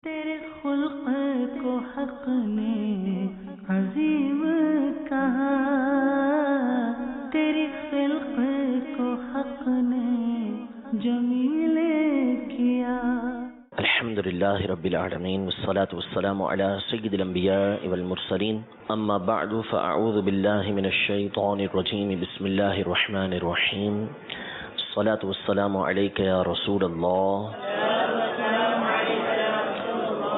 تیرے خلق کو حق نے عظیم کہا، تیری خلق کو حق نے جمیل کیا۔ الحمد لله رب العالمين والصلاة والسلام على سيد الأنبياء والمرسلين أما بعد فأعوذ بالله من الشيطان الرجيم بسم الله الرحمن الرحيم الصلاة والسلام عليك يا رسول الله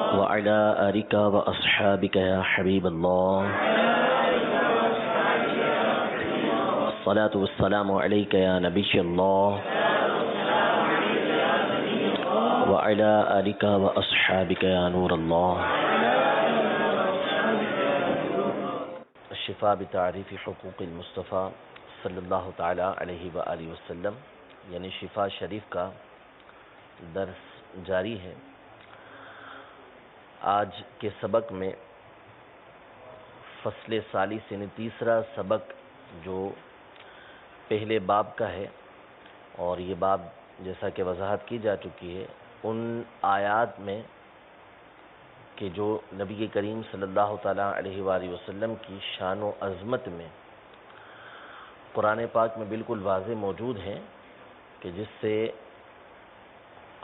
وعلى آلك وأصحابك يا حبيب الله الصلاة والسلام عليك يا نبي الله وعلى آلك وأصحابك يا نور الله۔ الشفاء بتعریف حقوق المصطفیٰ صلی اللہ تعالی علیہ وآلہ وسلم، یعنی شفا شریف کا درس جاری ہے۔ آج کے سبق میں فصل ثالث یعنی تیسرا سبق جو پہلے باب کا ہے، اور یہ باب جیسا کہ وضاحت کی جا چکی ہے ان آیات میں کہ جو نبی کریم صلی اللہ تعالیٰ علیہ وآلہ وسلم کی شان و عظمت میں قرآن پاک میں بالکل واضح موجود ہیں، کہ جس سے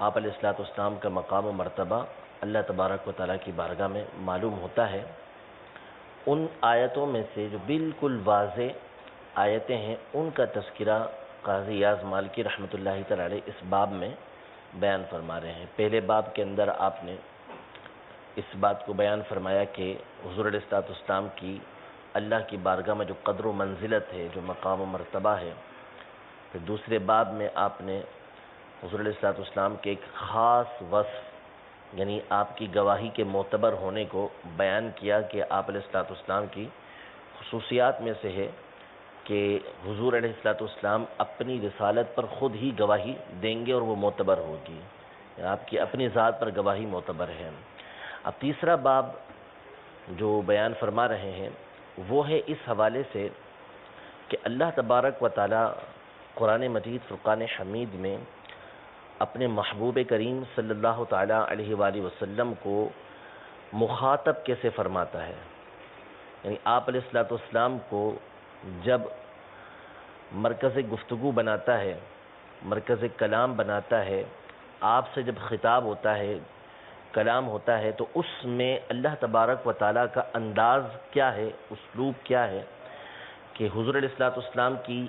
آپ علیہ الصلوۃ والسلام کا مقام و مرتبہ اللہ تبارک و تعالیٰ کی بارگاہ میں معلوم ہوتا ہے۔ ان آیتوں میں سے جو بالکل واضح آیتیں ہیں ان کا تذکرہ قاضی ایاز مالکی رحمۃ اللہ تعالی علیہ اس باب میں بیان فرما رہے ہیں۔ پہلے باب کے اندر آپ نے اس بات کو بیان فرمایا کہ حضور علیہ الصلوۃ والسلام کی اللہ کی بارگاہ میں جو قدر و منزلت ہے، جو مقام و مرتبہ ہے۔ پھر دوسرے باب میں آپ نے حضور علیہ الصلوۃ والسلام کے ایک خاص وصف یعنی آپ کی گواہی کے معتبر ہونے کو بیان کیا کہ آپ علیہ الصلوۃ والسلام کی خصوصیات میں سے ہے کہ حضور علیہ الصلوۃ والسلام اپنی رسالت پر خود ہی گواہی دیں گے اور وہ معتبر ہوگی، آپ کی اپنی ذات پر گواہی معتبر ہے۔ اب تیسرا باب جو بیان فرما رہے ہیں وہ ہے اس حوالے سے کہ اللہ تبارک و تعالی قرآن مجید فرقان حمید میں اپنے محبوب کریم صلی اللہ تعالیٰ علیہ وآلہ وسلم کو مخاطب کیسے فرماتا ہے، یعنی آپ علیہ الصلوۃ والسلام کو جب مرکز گفتگو بناتا ہے، مرکز کلام بناتا ہے، آپ سے جب خطاب ہوتا ہے، کلام ہوتا ہے، تو اس میں اللہ تبارک و تعالیٰ کا انداز کیا ہے، اسلوب کیا ہے کہ حضور علیہ الصلوۃ والسلام کی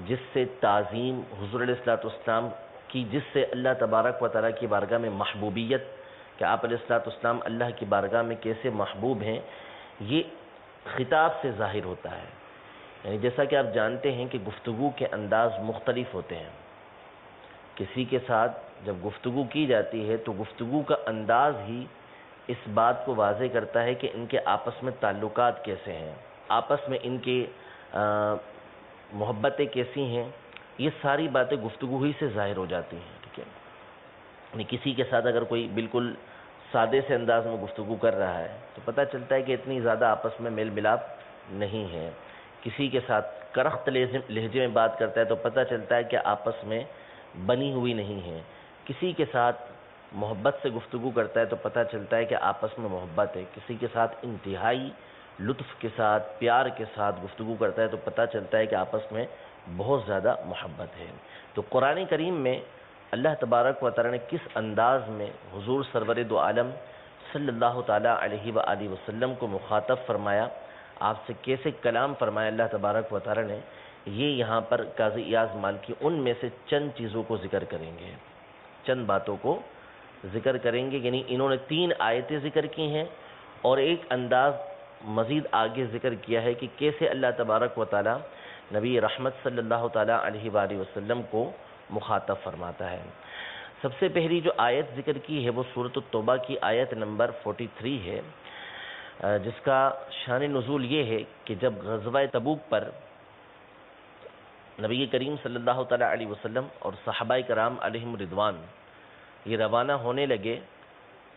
جس سے تعظیم، حضور علیہ الصلوۃ والسلام کی جس سے اللہ تبارک و تعالیٰ کی بارگاہ میں محبوبیت، کہ آپ علیہ الصلوۃ والسلام اللہ کی بارگاہ میں کیسے محبوب ہیں، یہ خطاب سے ظاہر ہوتا ہے۔ یعنی جیسا کہ آپ جانتے ہیں کہ گفتگو کے انداز مختلف ہوتے ہیں، کسی کے ساتھ جب گفتگو کی جاتی ہے تو گفتگو کا انداز ہی اس بات کو واضح کرتا ہے کہ ان کے آپس میں تعلقات کیسے ہیں، آپس میں ان کی محبتیں کیسی ہیں، یہ ساری باتیں گفتگو ہی سے ظاہر ہو جاتی ہیں، ٹھیک ہے۔ یعنی کسی کے ساتھ اگر کوئی بالکل سادے سے انداز میں گفتگو کر رہا ہے تو پتہ چلتا ہے کہ اتنی زیادہ آپس میں میل ملاپ نہیں ہے، کسی کے ساتھ کرخت لہجے میں بات کرتا ہے تو پتہ چلتا ہے کہ آپس میں بنی ہوئی نہیں ہے، کسی کے ساتھ محبت سے گفتگو کرتا ہے تو پتہ چلتا ہے کہ آپس میں محبت ہے، کسی کے ساتھ انتہائی لطف کے ساتھ پیار کے ساتھ گفتگو کرتا ہے تو پتہ چلتا ہے کہ آپس میں بہت زیادہ محبت ہے۔ تو قرآن کریم میں اللہ تبارک و تعالی نے کس انداز میں حضور سرور دو عالم صلی اللہ تعالیٰ علیہ وآلہ وسلم کو مخاطب فرمایا، آپ سے کیسے کلام فرمایا اللہ تبارک و تعالی نے، یہ یہاں پر قاضی ایاز مالکی ان میں سے چند چیزوں کو ذکر کریں گے، چند باتوں کو ذکر کریں گے۔ یعنی انہوں نے 3 آیتیں ذکر کی ہیں اور ایک انداز مزید آگے ذکر کیا ہے کہ کیسے اللہ تبارک و تعالی نبی رحمت صلی اللہ تعالیٰ علیہ وآلہ وسلم کو مخاطب فرماتا ہے۔ سب سے پہلی جو آیت ذکر کی ہے وہ سورۃ التوبہ کی آیت نمبر 43 ہے، جس کا شان نزول یہ ہے کہ جب غزوہ تبوک پر نبی کریم صلی اللہ تعالیٰ علیہ وسلم اور صحابہ کرام علیہم رضوان یہ روانہ ہونے لگے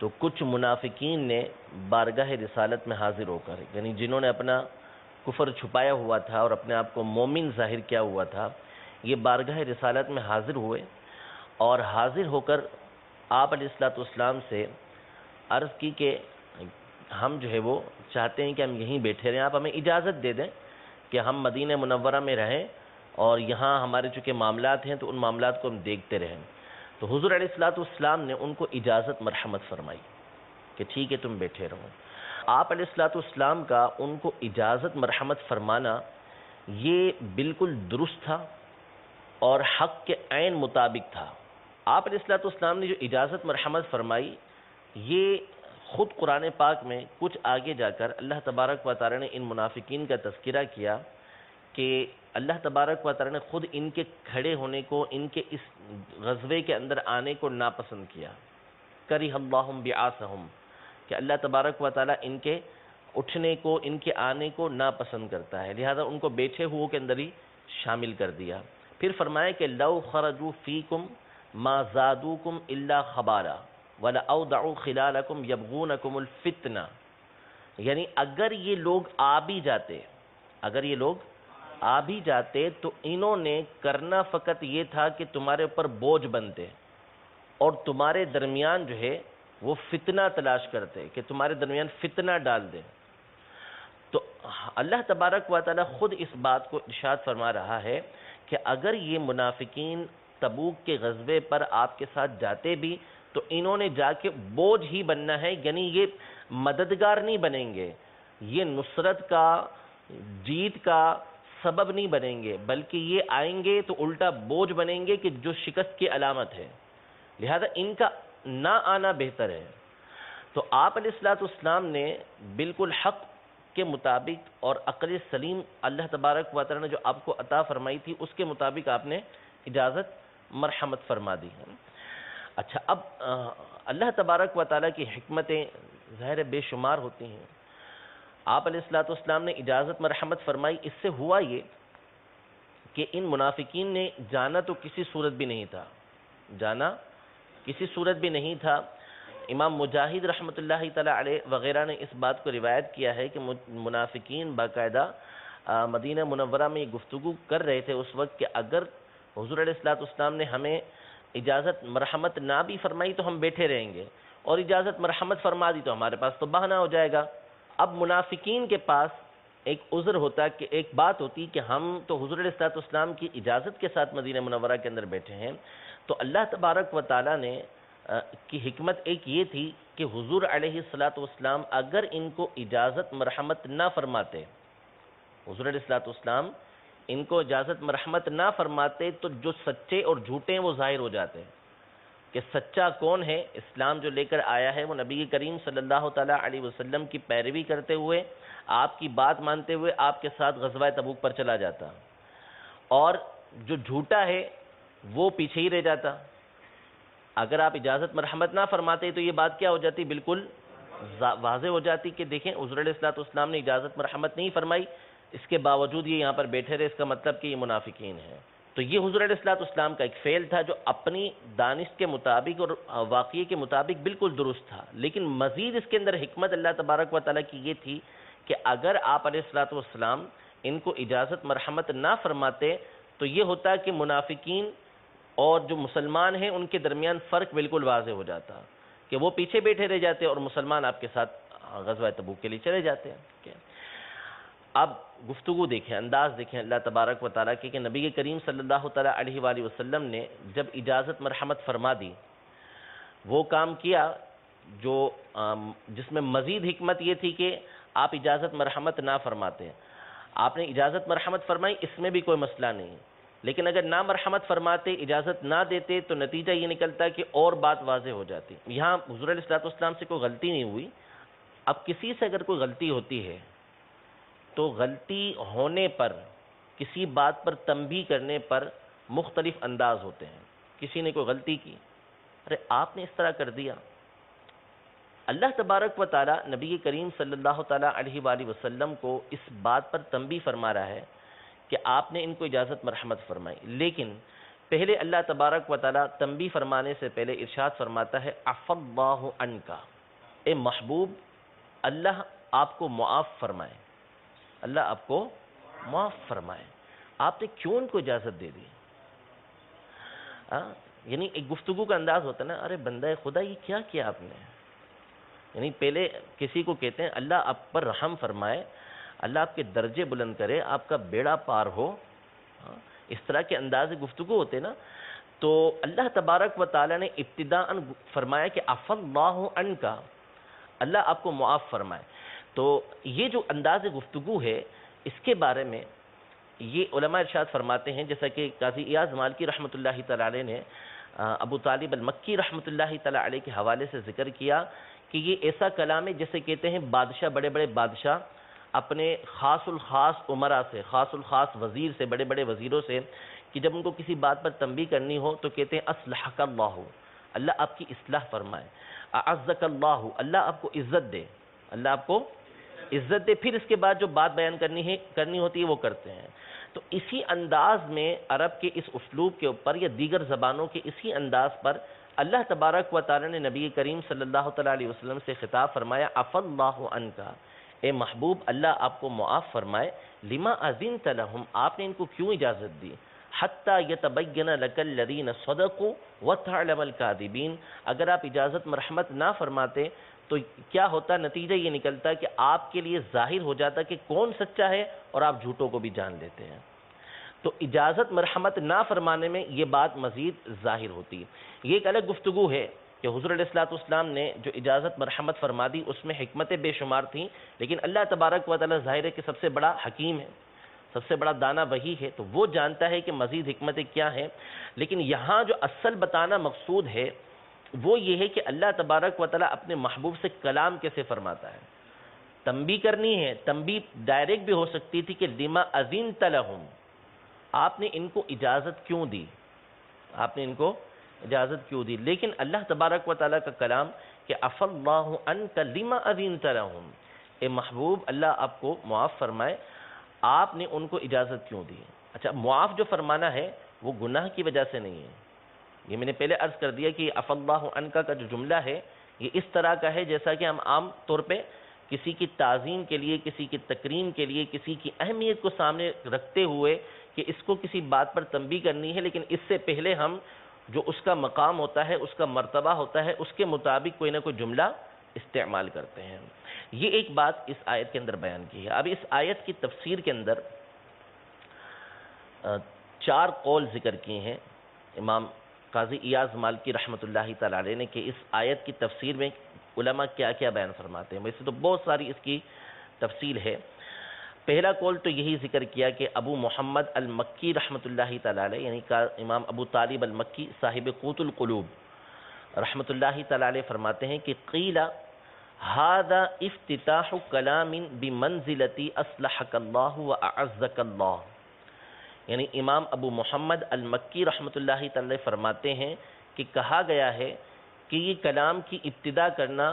تو کچھ منافقین نے بارگاہ رسالت میں حاضر ہو کر، یعنی جنہوں نے اپنا کفر چھپایا ہوا تھا اور اپنے آپ کو مومن ظاہر کیا ہوا تھا، یہ بارگاہ رسالت میں حاضر ہوئے اور حاضر ہو کر آپ علیہ الصلوۃ والسلام سے عرض کی کہ ہم جو ہے وہ چاہتے ہیں کہ ہم یہیں بیٹھے رہیں، آپ ہمیں اجازت دے دیں کہ ہم مدینہ منورہ میں رہیں اور یہاں ہمارے چونکہ معاملات ہیں تو ان معاملات کو ہم دیکھتے رہیں۔ تو حضور علیہ السلام نے ان کو اجازت مرحمت فرمائی کہ ٹھیک ہے تم بیٹھے رہو۔ آپ علیہ السلام کا ان کو اجازت مرحمت فرمانا یہ بالکل درست تھا اور حق کے عین مطابق تھا۔ آپ علیہ السلام نے جو اجازت مرحمت فرمائی یہ خود قرآن پاک میں کچھ آگے جا کر اللہ تبارک و تعالی نے ان منافقین کا تذکرہ کیا کہ اللہ تبارک و تعالی نے خود ان کے کھڑے ہونے کو، ان کے اس غزوے کے اندر آنے کو ناپسند کیا۔ کرہ اللہ بعاثہم، کہ اللہ تبارک و تعالی ان کے اٹھنے کو، ان کے آنے کو ناپسند کرتا ہے، لہذا ان کو بیٹھے ہوئے کے اندر ہی شامل کر دیا۔ پھر فرمایا کہ لو خرجوا فیکم ما زادوکم الا خبالا وَلَأَوْضَعُوا خِلَالَكُمْ يَبْغُونَكُمُ الْفِتْنَةَ، یعنی اگر یہ لوگ آ بھی جاتے تو انہوں نے کرنا فقط یہ تھا کہ تمہارے اوپر بوجھ بنتے اور تمہارے درمیان جو ہے وہ فتنہ تلاش کرتے کہ تمہارے درمیان فتنہ ڈال دیں۔ تو اللہ تبارک و تعالی خود اس بات کو ارشاد فرما رہا ہے کہ اگر یہ منافقین تبوک کے غزوے پر آپ کے ساتھ جاتے بھی تو انہوں نے جا کے بوجھ ہی بننا ہے، یعنی یہ مددگار نہیں بنیں گے، یہ نصرت کا، جیت کا سبب نہیں بنیں گے، بلکہ یہ آئیں گے تو الٹا بوجھ بنیں گے کہ جو شکست کی علامت ہے، لہذا ان کا نہ آنا بہتر ہے۔ تو آپ علیہ السلام نے بالکل حق کے مطابق اور عقل سلیم اللہ تبارک و تعالی نے جو آپ کو عطا فرمائی تھی اس کے مطابق آپ نے اجازت مرحمت فرما دی ہے۔ اچھا، اب اللہ تبارک و تعالیٰ کی حکمتیں ظاہر بے شمار ہوتی ہیں۔ آپ علیہ السلام نے اجازت مرحمت فرمائی، اس سے ہوا یہ کہ ان منافقین نے جانا تو کسی صورت بھی نہیں تھا، امام مجاہد رحمۃ اللہ تعالیٰ علیہ وغیرہ نے اس بات کو روایت کیا ہے کہ منافقین باقاعدہ مدینہ منورہ میں یہ گفتگو کر رہے تھے اس وقت کہ اگر حضور علیہ السلام نے ہمیں اجازت مرحمت نہ بھی فرمائی تو ہم بیٹھے رہیں گے، اور اجازت مرحمت فرما دی تو ہمارے پاس تو بہانہ ہو جائے گا۔ اب منافقین کے پاس ایک عذر ہوتا کہ ایک بات ہوتی کہ ہم تو حضور علیہ السلام کی اجازت کے ساتھ مدینہ منورہ کے اندر بیٹھے ہیں، تو اللہ تبارک و تعالیٰ نے کی حکمت ایک یہ تھی کہ حضور علیہ السلام اگر ان کو اجازت مرحمت نہ فرماتے، حضور علیہ السلام ان کو اجازت مرحمت نہ فرماتے تو جو سچے اور جھوٹے ہیں وہ ظاہر ہو جاتے ہیں کہ سچا کون ہے۔ اسلام جو لے کر آیا ہے وہ نبی کریم صلی اللہ تعالیٰ علیہ وسلم کی پیروی کرتے ہوئے، آپ کی بات مانتے ہوئے آپ کے ساتھ غزوہ تبوک پر چلا جاتا، اور جو جھوٹا ہے وہ پیچھے ہی رہ جاتا۔ اگر آپ اجازت مرحمت نہ فرماتے تو یہ بات کیا ہو جاتی، بالکل واضح ہو جاتی کہ دیکھیں حضور علیہ السلام نے اجازت مرحمت نہیں فرمائی، اس کے باوجود یہ یہاں پر بیٹھے رہے، اس کا مطلب کہ یہ منافقین ہیں۔ تو یہ حضور علیہ السلام کا ایک فعل تھا جو اپنی دانش کے مطابق اور واقعے کے مطابق بالکل درست تھا، لیکن مزید اس کے اندر حکمت اللہ تبارک و تعالیٰ کی یہ تھی کہ اگر آپ علیہ السلام ان کو اجازت مرحمت نہ فرماتے تو یہ ہوتا کہ منافقین اور جو مسلمان ہیں ان کے درمیان فرق بالکل واضح ہو جاتا کہ وہ پیچھے بیٹھے رہ جاتے اور مسلمان آپ کے ساتھ غزوہ تبوک کے لیے چلے جاتے ہیں۔ اب گفتگو دیکھیں، انداز دیکھیں اللہ تبارک و تعالیٰ کہ نبی کریم صلی اللہ تعالیٰ علیہ وآلہ وسلم نے جب اجازت مرحمت فرما دی، وہ کام کیا جو جس میں مزید حکمت یہ تھی کہ آپ اجازت مرحمت نہ فرماتے، آپ نے اجازت مرحمت فرمائی، اس میں بھی کوئی مسئلہ نہیں، لیکن اگر نہ مرحمت فرماتے، اجازت نہ دیتے تو نتیجہ یہ نکلتا کہ اور بات واضح ہو جاتی۔ یہاں حضور علیہ السلام سے کوئی غلطی نہیں ہوئی، اب کسی سے اگر کوئی غلطی ہوتی ہے تو غلطی ہونے پر کسی بات پر تنبیہ کرنے پر مختلف انداز ہوتے ہیں۔ کسی نے کوئی غلطی کی، ارے آپ نے اس طرح کر دیا، اللہ تبارک و تعالی نبی کریم صلی اللہ تعالیٰ علیہ وآلہ وسلم کو اس بات پر تنبیہ فرما رہا ہے کہ آپ نے ان کو اجازت مرحمت فرمائی، لیکن پہلے اللہ تبارک و تعالیٰ تنبیہ فرمانے سے پہلے ارشاد فرماتا ہے عفا اللہ عنک، اے محبوب اللہ آپ کو معاف فرمائے، اللہ آپ کو معاف فرمائے، آپ نے کیوں ان کو اجازت دے دی؟ یعنی ایک گفتگو کا انداز ہوتا ہے نا، ارے بندہ خدا یہ کیا کیا آپ نے؟ یعنی پہلے کسی کو کہتے ہیں اللہ آپ پر رحم فرمائے، اللہ آپ کے درجے بلند کرے، آپ کا بیڑا پار ہو، اس طرح کے انداز گفتگو ہوتے نا. تو اللہ تبارک و تعالیٰ نے ابتداءً فرمایا کہ عفا اللہ عنکا، اللہ آپ کو معاف فرمائے. تو یہ جو انداز گفتگو ہے اس کے بارے میں یہ علماء ارشاد فرماتے ہیں، جیسا کہ قاضی ایاز مالکی رحمۃ اللہ تعالی علیہ نے ابو طالب المکی رحمۃ اللہ تعالی علیہ کے حوالے سے ذکر کیا کہ یہ ایسا کلام ہے جیسے کہتے ہیں بادشاہ، بڑے بڑے بادشاہ اپنے خاص الخاص عمرا سے، خاص الخاص وزیر سے، بڑے بڑے وزیروں سے، کہ جب ان کو کسی بات پر تنبیہ کرنی ہو تو کہتے ہیں اصلحک اللہ، اللہ آپ کی اصلاح فرمائے، اعزک اللہ، اللہ آپ کو عزت دے، اللہ آپ کو عزت دے. پھر اس کے بعد جو بات بیان کرنی ہوتی ہے وہ کرتے ہیں. تو اسی انداز میں عرب کے اس اسلوب کے اوپر یا دیگر زبانوں کے اسی انداز پر اللہ تبارک و تعالی نے نبی کریم صلی اللہ تعالی علیہ وسلم سے خطاب فرمایا عفا اللہ عنکا، اے محبوب اللہ آپ کو معاف فرمائے، لما اذنت لہم، آپ نے ان کو کیوں اجازت دی، حتی یتبین لک الذین صدقوا وتعلم الکاذبین، اگر آپ اجازت مرحمت نہ فرماتے تو کیا ہوتا، نتیجہ یہ نکلتا کہ آپ کے لیے ظاہر ہو جاتا کہ کون سچا ہے اور آپ جھوٹوں کو بھی جان لیتے ہیں. تو اجازت مرحمت نہ فرمانے میں یہ بات مزید ظاہر ہوتی ہے. یہ ایک الگ گفتگو ہے کہ حضور علیہ السلام نے جو اجازت مرحمت فرما دی اس میں حکمتیں بے شمار تھیں، لیکن اللہ تبارک و تعالی ظاہر ہے کہ سب سے بڑا حکیم ہے، سب سے بڑا دانا وہی ہے، تو وہ جانتا ہے کہ مزید حکمتیں کیا ہیں. لیکن یہاں جو اصل بتانا مقصود ہے وہ یہ ہے کہ اللہ تبارک و تعالی اپنے محبوب سے کلام کیسے فرماتا ہے. تنبیہ کرنی ہے، تنبیہ ڈائریکٹ بھی ہو سکتی تھی کہ لما اذنت لہم، آپ نے ان کو اجازت کیوں دی، آپ نے ان کو اجازت کیوں دی. لیکن اللہ تبارک و تعالیٰ کا کلام کہ عفا اللہ عنک لما اذنت لہم، اے محبوب اللہ آپ کو معاف فرمائے، آپ نے ان کو اجازت کیوں دی. اچھا، معاف جو فرمانا ہے وہ گناہ کی وجہ سے نہیں ہے. یہ میں نے پہلے عرض کر دیا کہ عفا اللہ عنکا کا جو جملہ ہے یہ اس طرح کا ہے جیسا کہ ہم عام طور پہ کسی کی تعظیم کے لیے، کسی کی تکریم کے لیے، کسی کی اہمیت کو سامنے رکھتے ہوئے کہ اس کو کسی بات پر تنبیہ کرنی ہے، لیکن اس سے پہلے ہم جو اس کا مقام ہوتا ہے، اس کا مرتبہ ہوتا ہے، اس کے مطابق کوئی نہ کوئی جملہ استعمال کرتے ہیں. یہ ایک بات اس آیت کے اندر بیان کی ہے. اب اس آیت کی تفسیر کے اندر 4 قول ذکر کیے ہیں امام قاضی ایاز مالکی رحمۃ اللہ تعالی علیہ نے کہ اس آیت کی تفسیر میں علماء کیا کیا بیان فرماتے ہیں. ویسے تو بہت ساری اس کی تفصیل ہے. پہلا قول تو یہی ذکر کیا کہ ابو محمد المکی رحمۃ اللہ تعالی علیہ یعنی امام ابو طالب المکی صاحب قوت القلوب رحمۃ اللہ تعالی علیہ فرماتے ہیں کہ قیل ھذا افتتاح کلام بمنزلۃ اصلحک اللہ واعزک اللہ، یعنی امام ابو محمد المکی رحمۃ اللہ تعالی فرماتے ہیں کہ کہا گیا ہے کہ یہ کلام کی ابتدا کرنا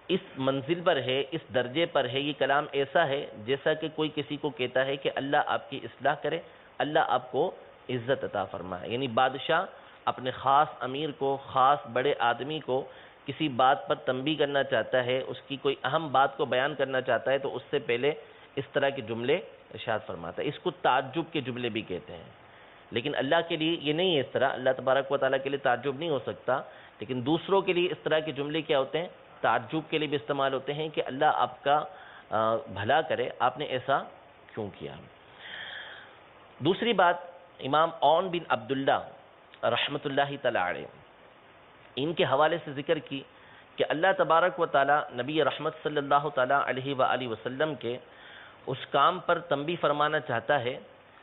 اس منزل پر ہے، اس درجے پر ہے. یہ کلام ایسا ہے جیسا کہ کوئی کسی کو کہتا ہے کہ اللہ آپ کی اصلاح کرے، اللہ آپ کو عزت عطا فرمائے. یعنی بادشاہ اپنے خاص امیر کو، خاص بڑے آدمی کو کسی بات پر تنبیہ کرنا چاہتا ہے، اس کی کوئی اہم بات کو بیان کرنا چاہتا ہے تو اس سے پہلے اس طرح کے جملے ارشاد فرماتا ہے. اس کو تعجب کے جملے بھی کہتے ہیں، لیکن اللہ کے لیے یہ نہیں ہے اس طرح. اللہ تبارک و تعالیٰ کے لیے تعجب نہیں ہو سکتا، لیکن دوسروں کے لیے اس طرح کے جملے کیا ہوتے ہیں، تعجب کے لیے بھی استعمال ہوتے ہیں کہ اللہ آپ کا بھلا کرے، آپ نے ایسا کیوں کیا. دوسری بات امام عون بن عبداللہ رحمۃ اللہ تعالی علیہ ان کے حوالے سے ذکر کی کہ اللہ تبارک و تعالیٰ نبی رحمت صلی اللہ تعالیٰ علیہ وآلہ وسلم کے اس کام پر تنبیہ فرمانا چاہتا ہے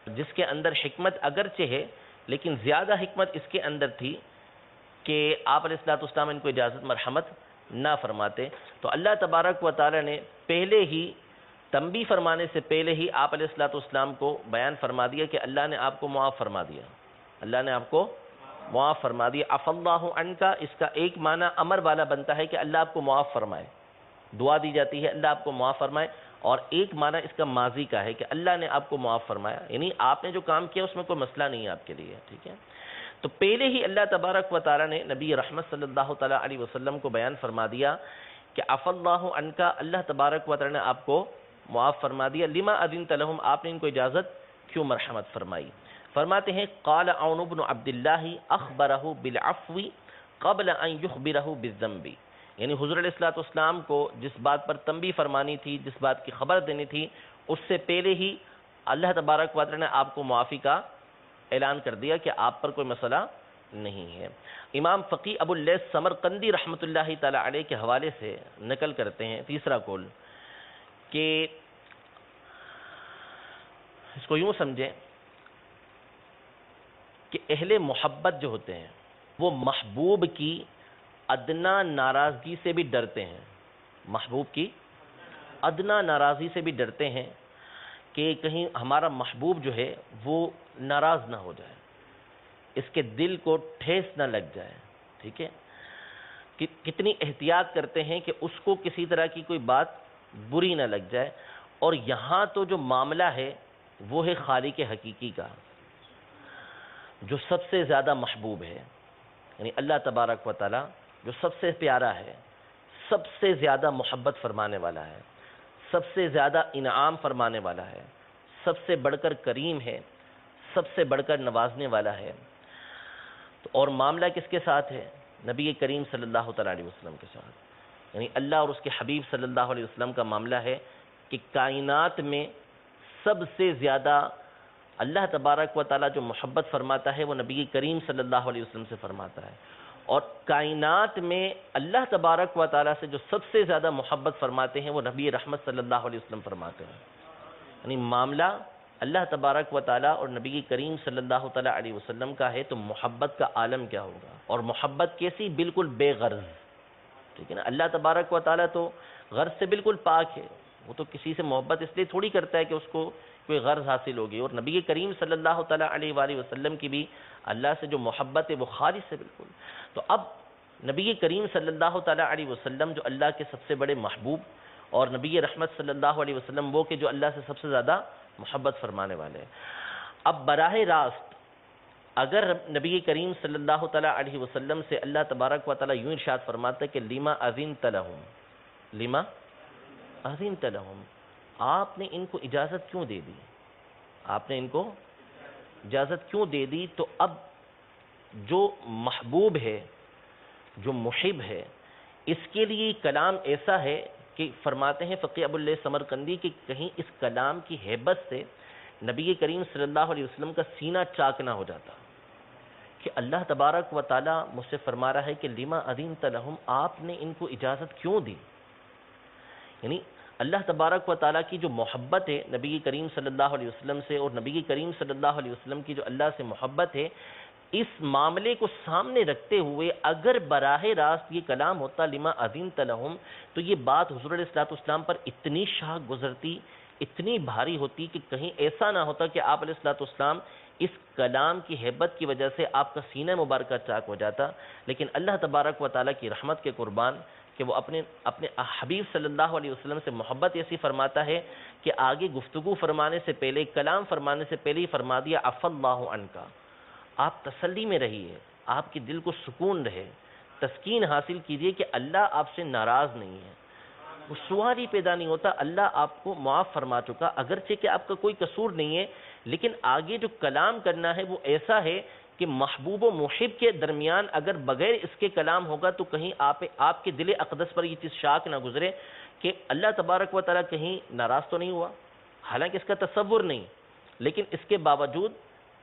جس کے اندر حکمت اگرچہ ہے، لیکن زیادہ حکمت اس کے اندر تھی کہ آپ علیہ السلام ان کو اجازت مرحمت نہ فرماتے. تو اللہ تبارک و تعالی نے پہلے ہی تنبیہ فرمانے سے پہلے ہی آپ علیہ السلام کو بیان فرما دیا کہ اللہ نے آپ کو معاف فرما دیا، اللہ نے آپ کو معاف فرما دیا. عفا اللہ عنکا اس کا ایک معنی امر والا بنتا ہے کہ اللہ آپ کو معاف فرمائے، دعا دی جاتی ہے اللہ آپ کو معاف فرمائے، اور ایک معنی اس کا ماضی کا ہے کہ اللہ نے آپ کو معاف فرمایا، یعنی آپ نے جو کام کیا اس میں کوئی مسئلہ نہیں ہے آپ کے لیے. ٹھیک ہے، تو پہلے ہی اللہ تبارک و تعالی نے نبی رحمت صلی اللہ تعالی علیہ وسلم کو بیان فرما دیا کہ عفا اللہ عنکا، اللہ تبارک و تعالی نے آپ کو معاف فرما دیا. لما اذنت لہم، آپ نے ان کو اجازت کیوں مرحمت فرمائی. فرماتے ہیں قال عون بن عبداللہ اخبرہ بالعفو قبل ان یخبرہ بالذنب، یعنی حضور علیہ الصلوۃ والسلام کو جس بات پر تنبیہ فرمانی تھی، جس بات کی خبر دینی تھی، اس سے پہلے ہی اللہ تبارک و تعالی نے آپ کو معافی کا اعلان کر دیا کہ آپ پر کوئی مسئلہ نہیں ہے۔ امام فقی ابو اللیث سمرقندی رحمۃ اللہ تعالی علیہ کے حوالے سے نقل کرتے ہیں تیسرا قول کہ اس کو یوں سمجھیں کہ اہل محبت جو ہوتے ہیں وہ محبوب کی ادنا ناراضگی سے بھی ڈرتے ہیں، محبوب کی ادنا ناراضی سے بھی ڈرتے ہیں کہ کہیں ہمارا محبوب جو ہے وہ ناراض نہ ہو جائے، اس کے دل کو ٹھیس نہ لگ جائے، ٹھیک ہے، کتنی احتیاط کرتے ہیں کہ اس کو کسی طرح کی کوئی بات بری نہ لگ جائے۔ اور یہاں تو جو معاملہ ہے وہ ہے خالق حقیقی کا، جو سب سے زیادہ محبوب ہے، یعنی اللہ تبارک و تعالی جو سب سے پیارا ہے، سب سے زیادہ محبت فرمانے والا ہے، سب سے زیادہ انعام فرمانے والا ہے، سب سے بڑھ کر کریم ہے، سب سے بڑھ کر نوازنے والا ہے۔ اور معاملہ کس کے ساتھ ہے؟ نبی کریم صلی اللہ تعالیٰ علیہ وسلم کے ساتھ، یعنی اللہ اور اس کے حبیب صلی اللہ علیہ وسلم کا معاملہ ہے کہ کائنات میں سب سے زیادہ اللہ تبارک و تعالیٰ جو محبت فرماتا ہے وہ نبی کریم صلی اللہ علیہ وسلم سے فرماتا ہے، اور کائنات میں اللہ تبارک و تعالیٰ سے جو سب سے زیادہ محبت فرماتے ہیں وہ نبی رحمت صلی اللہ علیہ وسلم فرماتے ہیں۔ یعنی معاملہ اللہ تبارک و تعالیٰ اور نبی کریم صلی اللہ تعالیٰ علیہ وسلم کا ہے تو محبت کا عالم کیا ہوگا، اور محبت کیسی؟ بالکل بے غرض، ٹھیک ہے نا۔ اللہ تبارک و تعالیٰ تو غرض سے بالکل پاک ہے، وہ تو کسی سے محبت اس لیے تھوڑی کرتا ہے کہ اس کو کوئی غرض حاصل ہوگی، اور نبی کریم صلی اللہ تعالیٰ علیہ وآلہ وسلم کی بھی اللہ سے جو محبت ہے وہ خالص ہے بالکل۔ تو اب نبی کریم صلی اللہ تعالیٰ علیہ وسلم جو اللہ کے سب سے بڑے محبوب، اور نبی رحمت صلی اللہ علیہ وسلم وہ کہ جو اللہ سے سب سے زیادہ محبت فرمانے والے ہیں۔ اب براہ راست اگر نبی کریم صلی اللہ تعالیٰ علیہ وسلم سے اللہ تبارک و تعالیٰ یوں ارشاد فرماتا ہے کہ لما اذنت لہم، لما اذنت لہم، آپ نے ان کو اجازت کیوں دے دی، آپ نے ان کو اجازت کیوں دے دی، تو اب جو محبوب ہے، جو محب ہے، اس کے لیے کلام ایسا ہے کہ فرماتے ہیں فقی ابو اللیث سمرقندی کہ کہیں اس کلام کی ہیبت سے نبی کریم صلی اللہ علیہ وسلم کا سینہ چاک نہ ہو جاتا کہ اللہ تبارک و تعالیٰ مجھ سے فرما رہا ہے کہ لما اذنت لہم، آپ نے ان کو اجازت کیوں دی۔ یعنی اللہ تبارک و تعالیٰ کی جو محبت ہے نبی کریم صلی اللہ علیہ وسلم سے، اور نبی کریم صلی اللہ علیہ وسلم کی جو اللہ سے محبت ہے، اس معاملے کو سامنے رکھتے ہوئے اگر براہ راست یہ کلام ہوتا لما اذنت لہم، تو یہ بات حضور علیہ الصلوۃ والسلام پر اتنی شاق گزرتی، اتنی بھاری ہوتی کہ کہیں ایسا نہ ہوتا کہ آپ علیہ الصلوۃ والسلام اس کلام کی ہیبت کی وجہ سے آپ کا سینہ مبارکہ چاک ہو جاتا۔ لیکن اللہ تبارک و تعالیٰ کی رحمت کے قربان کہ وہ اپنے حبیب صلی اللہ علیہ وسلم سے محبت ایسی فرماتا ہے کہ آگے گفتگو فرمانے سے پہلے، کلام فرمانے سے پہلے ہی فرما دیا عفا اللہ عنک، آپ تسلی میں رہیے، آپ کے دل کو سکون رہے، تسکین حاصل کیجئے کہ اللہ آپ سے ناراض نہیں ہے۔ وہ سوال ہی پیدا نہیں ہوتا، اللہ آپ کو معاف فرما چکا، اگرچہ کہ آپ کا کوئی قصور نہیں ہے، لیکن آگے جو کلام کرنا ہے وہ ایسا ہے کہ محبوب و محب کے درمیان اگر بغیر اس کے کلام ہوگا تو کہیں آپ کے دل اقدس پر یہ چیز شاک نہ گزرے کہ اللہ تبارک و تعالیٰ کہیں ناراض تو نہیں ہوا، حالانکہ اس کا تصور نہیں، لیکن اس کے باوجود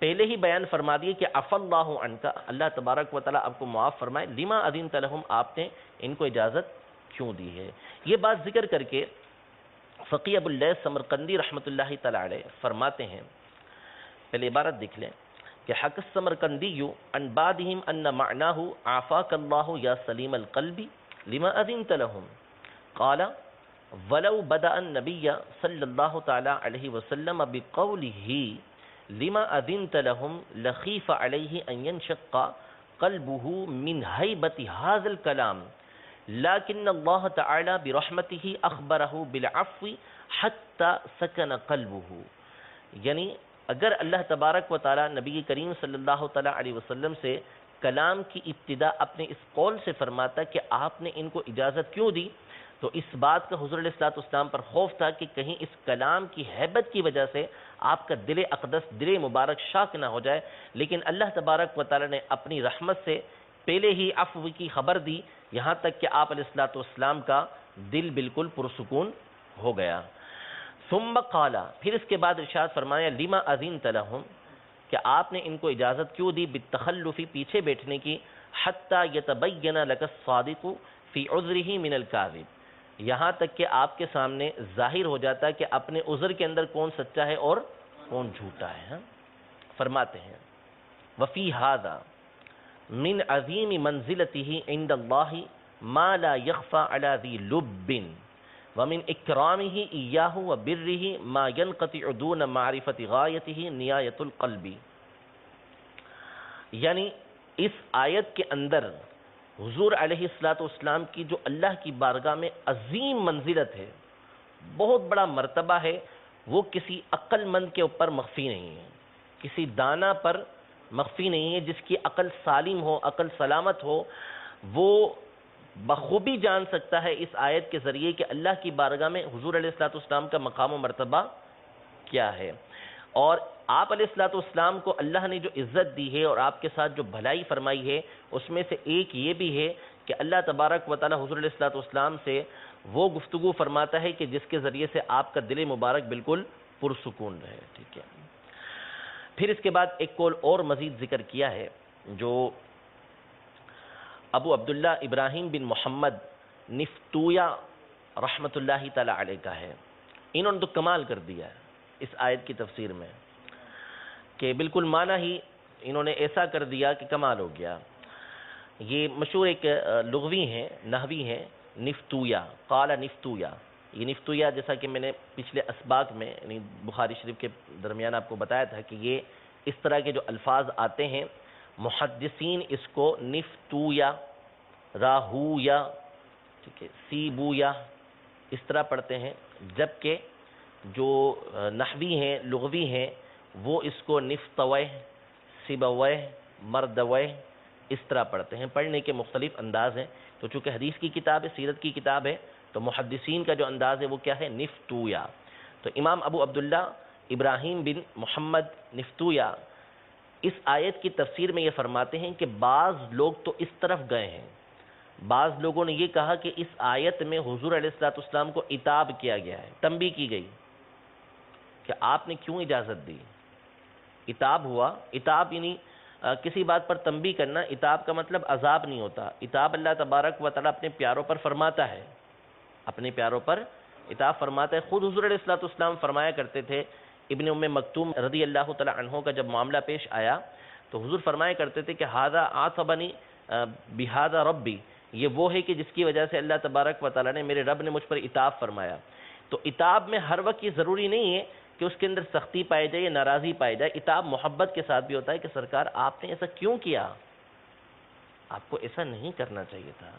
پہلے ہی بیان فرما دیے کہ عفا اللہ عنک، اللہ تبارک و تعالیٰ آپ کو معاف فرمائے، لما اذنت لہم، آپ نے ان کو اجازت کیوں دی ہے۔ یہ بات ذکر کر کے فقی ابو اللیث سمرقندی رحمۃ اللہ تعالی علیہ فرماتے ہیں، پہلے عبارت دیکھ لیں کہ حق السمرقندی عن بعضهم ان معناه عافاك الله یا سلیم القلب لما اذنت لهم قال ولو بدأ النبي صلی اللہ تعالی علیہ وسلم بقوله لما اذنت لهم لخیف علیہ ان ينشق قلبه من هیبة هذا الكلام لكن اللہ تعالی برحمته اخبره بالعفو حتى سکن قلبه۔ یعنی اگر اللہ تبارک و تعالی نبی کریم صلی اللہ تعالی علیہ وسلم سے کلام کی ابتدا اپنے اس قول سے فرماتا کہ آپ نے ان کو اجازت کیوں دی، تو اس بات کا حضور علیہ الصلوۃ والسلام پر خوف تھا کہ کہیں اس کلام کی ہیبت کی وجہ سے آپ کا دل اقدس، دل مبارک شاک نہ ہو جائے، لیکن اللہ تبارک و تعالی نے اپنی رحمت سے پہلے ہی عفو کی خبر دی یہاں تک کہ آپ علیہ السلام کا دل بالکل پرسکون ہو گیا. ثم قال، پھر اس کے بعد ارشاد فرمایا لما اذنت لهم، کہ آپ نے ان کو اجازت کیوں دی بالتخلف، پیچھے بیٹھنے کی، حتی یتبین لک الصادق فی عذرہ من الکاذب، یہاں تک کہ آپ کے سامنے ظاہر ہو جاتا ہے کہ اپنے عذر کے اندر کون سچا ہے اور کون جھوٹا ہے. فرماتے ہیں وفی ھذا من عظیم منزلتہ عند اللہ ما لا یخفى علی ذی لب ومن اکرامہ ایاہ وبرہ ما ینقطع دون معرفت غایتہ نیایت القلب. یعنی اس آیت کے اندر حضور علیہ السلام کی جو اللہ کی بارگاہ میں عظیم منزلت ہے، بہت بڑا مرتبہ ہے، وہ کسی عقل مند کے اوپر مخفی نہیں ہے، کسی دانا پر مخفی نہیں ہے. جس کی عقل سالم ہو، عقل سلامت ہو، وہ بخوبی جان سکتا ہے اس آیت کے ذریعے کہ اللہ کی بارگاہ میں حضور علیہ السلام کا مقام و مرتبہ کیا ہے. اور آپ علیہ السلام کو اللہ نے جو عزت دی ہے اور آپ کے ساتھ جو بھلائی فرمائی ہے، اس میں سے ایک یہ بھی ہے کہ اللہ تبارک و تعالی حضور علیہ السلام سے وہ گفتگو فرماتا ہے کہ جس کے ذریعے سے آپ کا دل مبارک بالکل پرسکون رہے. ٹھیک ہے. پھر اس کے بعد ایک قول اور مزید ذکر کیا ہے جو ابو عبداللہ ابراہیم بن محمد نفتویا رحمۃ اللہ تعالی علیہ کا ہے. انہوں نے تو کمال کر دیا ہے اس آیت کی تفسیر میں، کہ بالکل معنی ہی انہوں نے ایسا کر دیا کہ کمال ہو گیا. یہ مشہور ایک لغوی ہیں، نحوی ہیں، نفتویا، قال نفتویا. یہ نفتویا جیسا کہ میں نے پچھلے اسباق میں یعنی بخاری شریف کے درمیان آپ کو بتایا تھا کہ یہ اس طرح کے جو الفاظ آتے ہیں محدثین اس کو نفتویا، راہویا، ٹھیک ہے، سیبویا اس طرح پڑھتے ہیں، جبکہ جو نحوی ہیں، لغوی ہیں، وہ اس کو نفتوے، سیبوے، مردوے اس طرح پڑھتے ہیں. پڑھنے کے مختلف انداز ہیں. تو چونکہ حدیث کی کتاب ہے، سیرت کی کتاب ہے، تو محدثین کا جو انداز ہے وہ کیا ہے؟ نفتویا. تو امام ابو عبداللہ ابراہیم بن محمد نفتویا اس آیت کی تفسیر میں یہ فرماتے ہیں کہ بعض لوگ تو اس طرف گئے ہیں، بعض لوگوں نے یہ کہا کہ اس آیت میں حضور علیہ السلام کو عتاب کیا گیا ہے، تنبیہ کی گئی کہ آپ نے کیوں اجازت دی. عتاب ہوا، عتاب یعنی کسی بات پر تنبیہ کرنا. عتاب کا مطلب عذاب نہیں ہوتا. عتاب اللہ تبارک و تعالیٰ اپنے پیاروں پر فرماتا ہے، اپنے پیاروں پر عتاب فرماتا ہے. خود حضور علیہ السلام فرمایا کرتے تھے، ابن ام مکتوم رضی اللہ تعالیٰ عنہ کا جب معاملہ پیش آیا تو حضور فرمایا کرتے تھے کہ ھذا عاصبنی بھذا ربی، یہ وہ ہے کہ جس کی وجہ سے اللہ تبارک و تعالیٰ نے، میرے رب نے مجھ پر عتاب فرمایا. تو عتاب میں ہر وقت یہ ضروری نہیں ہے کہ اس کے اندر سختی پائی جائے یا ناراضی پائی جائے. عتاب محبت کے ساتھ بھی ہوتا ہے کہ سرکار آپ نے ایسا کیوں کیا، آپ کو ایسا نہیں کرنا چاہیے تھا.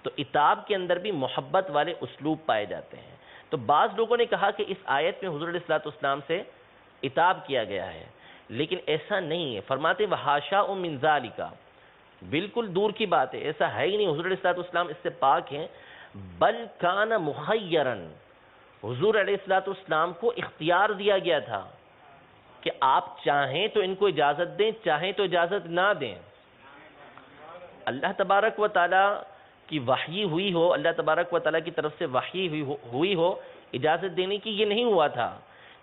تو عتاب کے اندر بھی محبت والے اسلوب پائے جاتے ہیں. تو بعض لوگوں نے کہا کہ اس آیت میں حضور علیہ السلام سے عتاب کیا گیا ہے، لیکن ایسا نہیں ہے. فرماتے وحاشا من ذالک، بالکل دور کی بات ہے، ایسا ہے ہی نہیں. حضور علیہ السلام اس سے پاک ہیں. بل کان مخیرن، حضور علیہ السلام کو اختیار دیا گیا تھا کہ آپ چاہیں تو ان کو اجازت دیں، چاہیں تو اجازت نہ دیں. اللہ تبارک و تعالیٰ کی وحی ہوئی ہو، اللہ تبارک و تعالیٰ کی طرف سے وحی ہوئی ہو، اجازت دینے کی یہ نہیں ہوا تھا.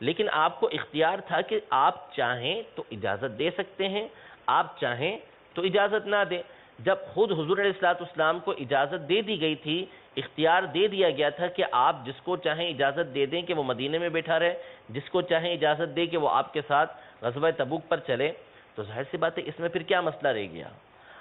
لیکن آپ کو اختیار تھا کہ آپ چاہیں تو اجازت دے سکتے ہیں، آپ چاہیں تو اجازت نہ دیں. جب خود حضور علیہ السلام کو اجازت دے دی گئی تھی، اختیار دے دیا گیا تھا کہ آپ جس کو چاہیں اجازت دے دیں کہ وہ مدینے میں بیٹھا رہے، جس کو چاہیں اجازت دے کہ وہ آپ کے ساتھ غزوہ تبوک پر چلے، تو ظاہر سی بات ہے اس میں پھر کیا مسئلہ رہ گیا.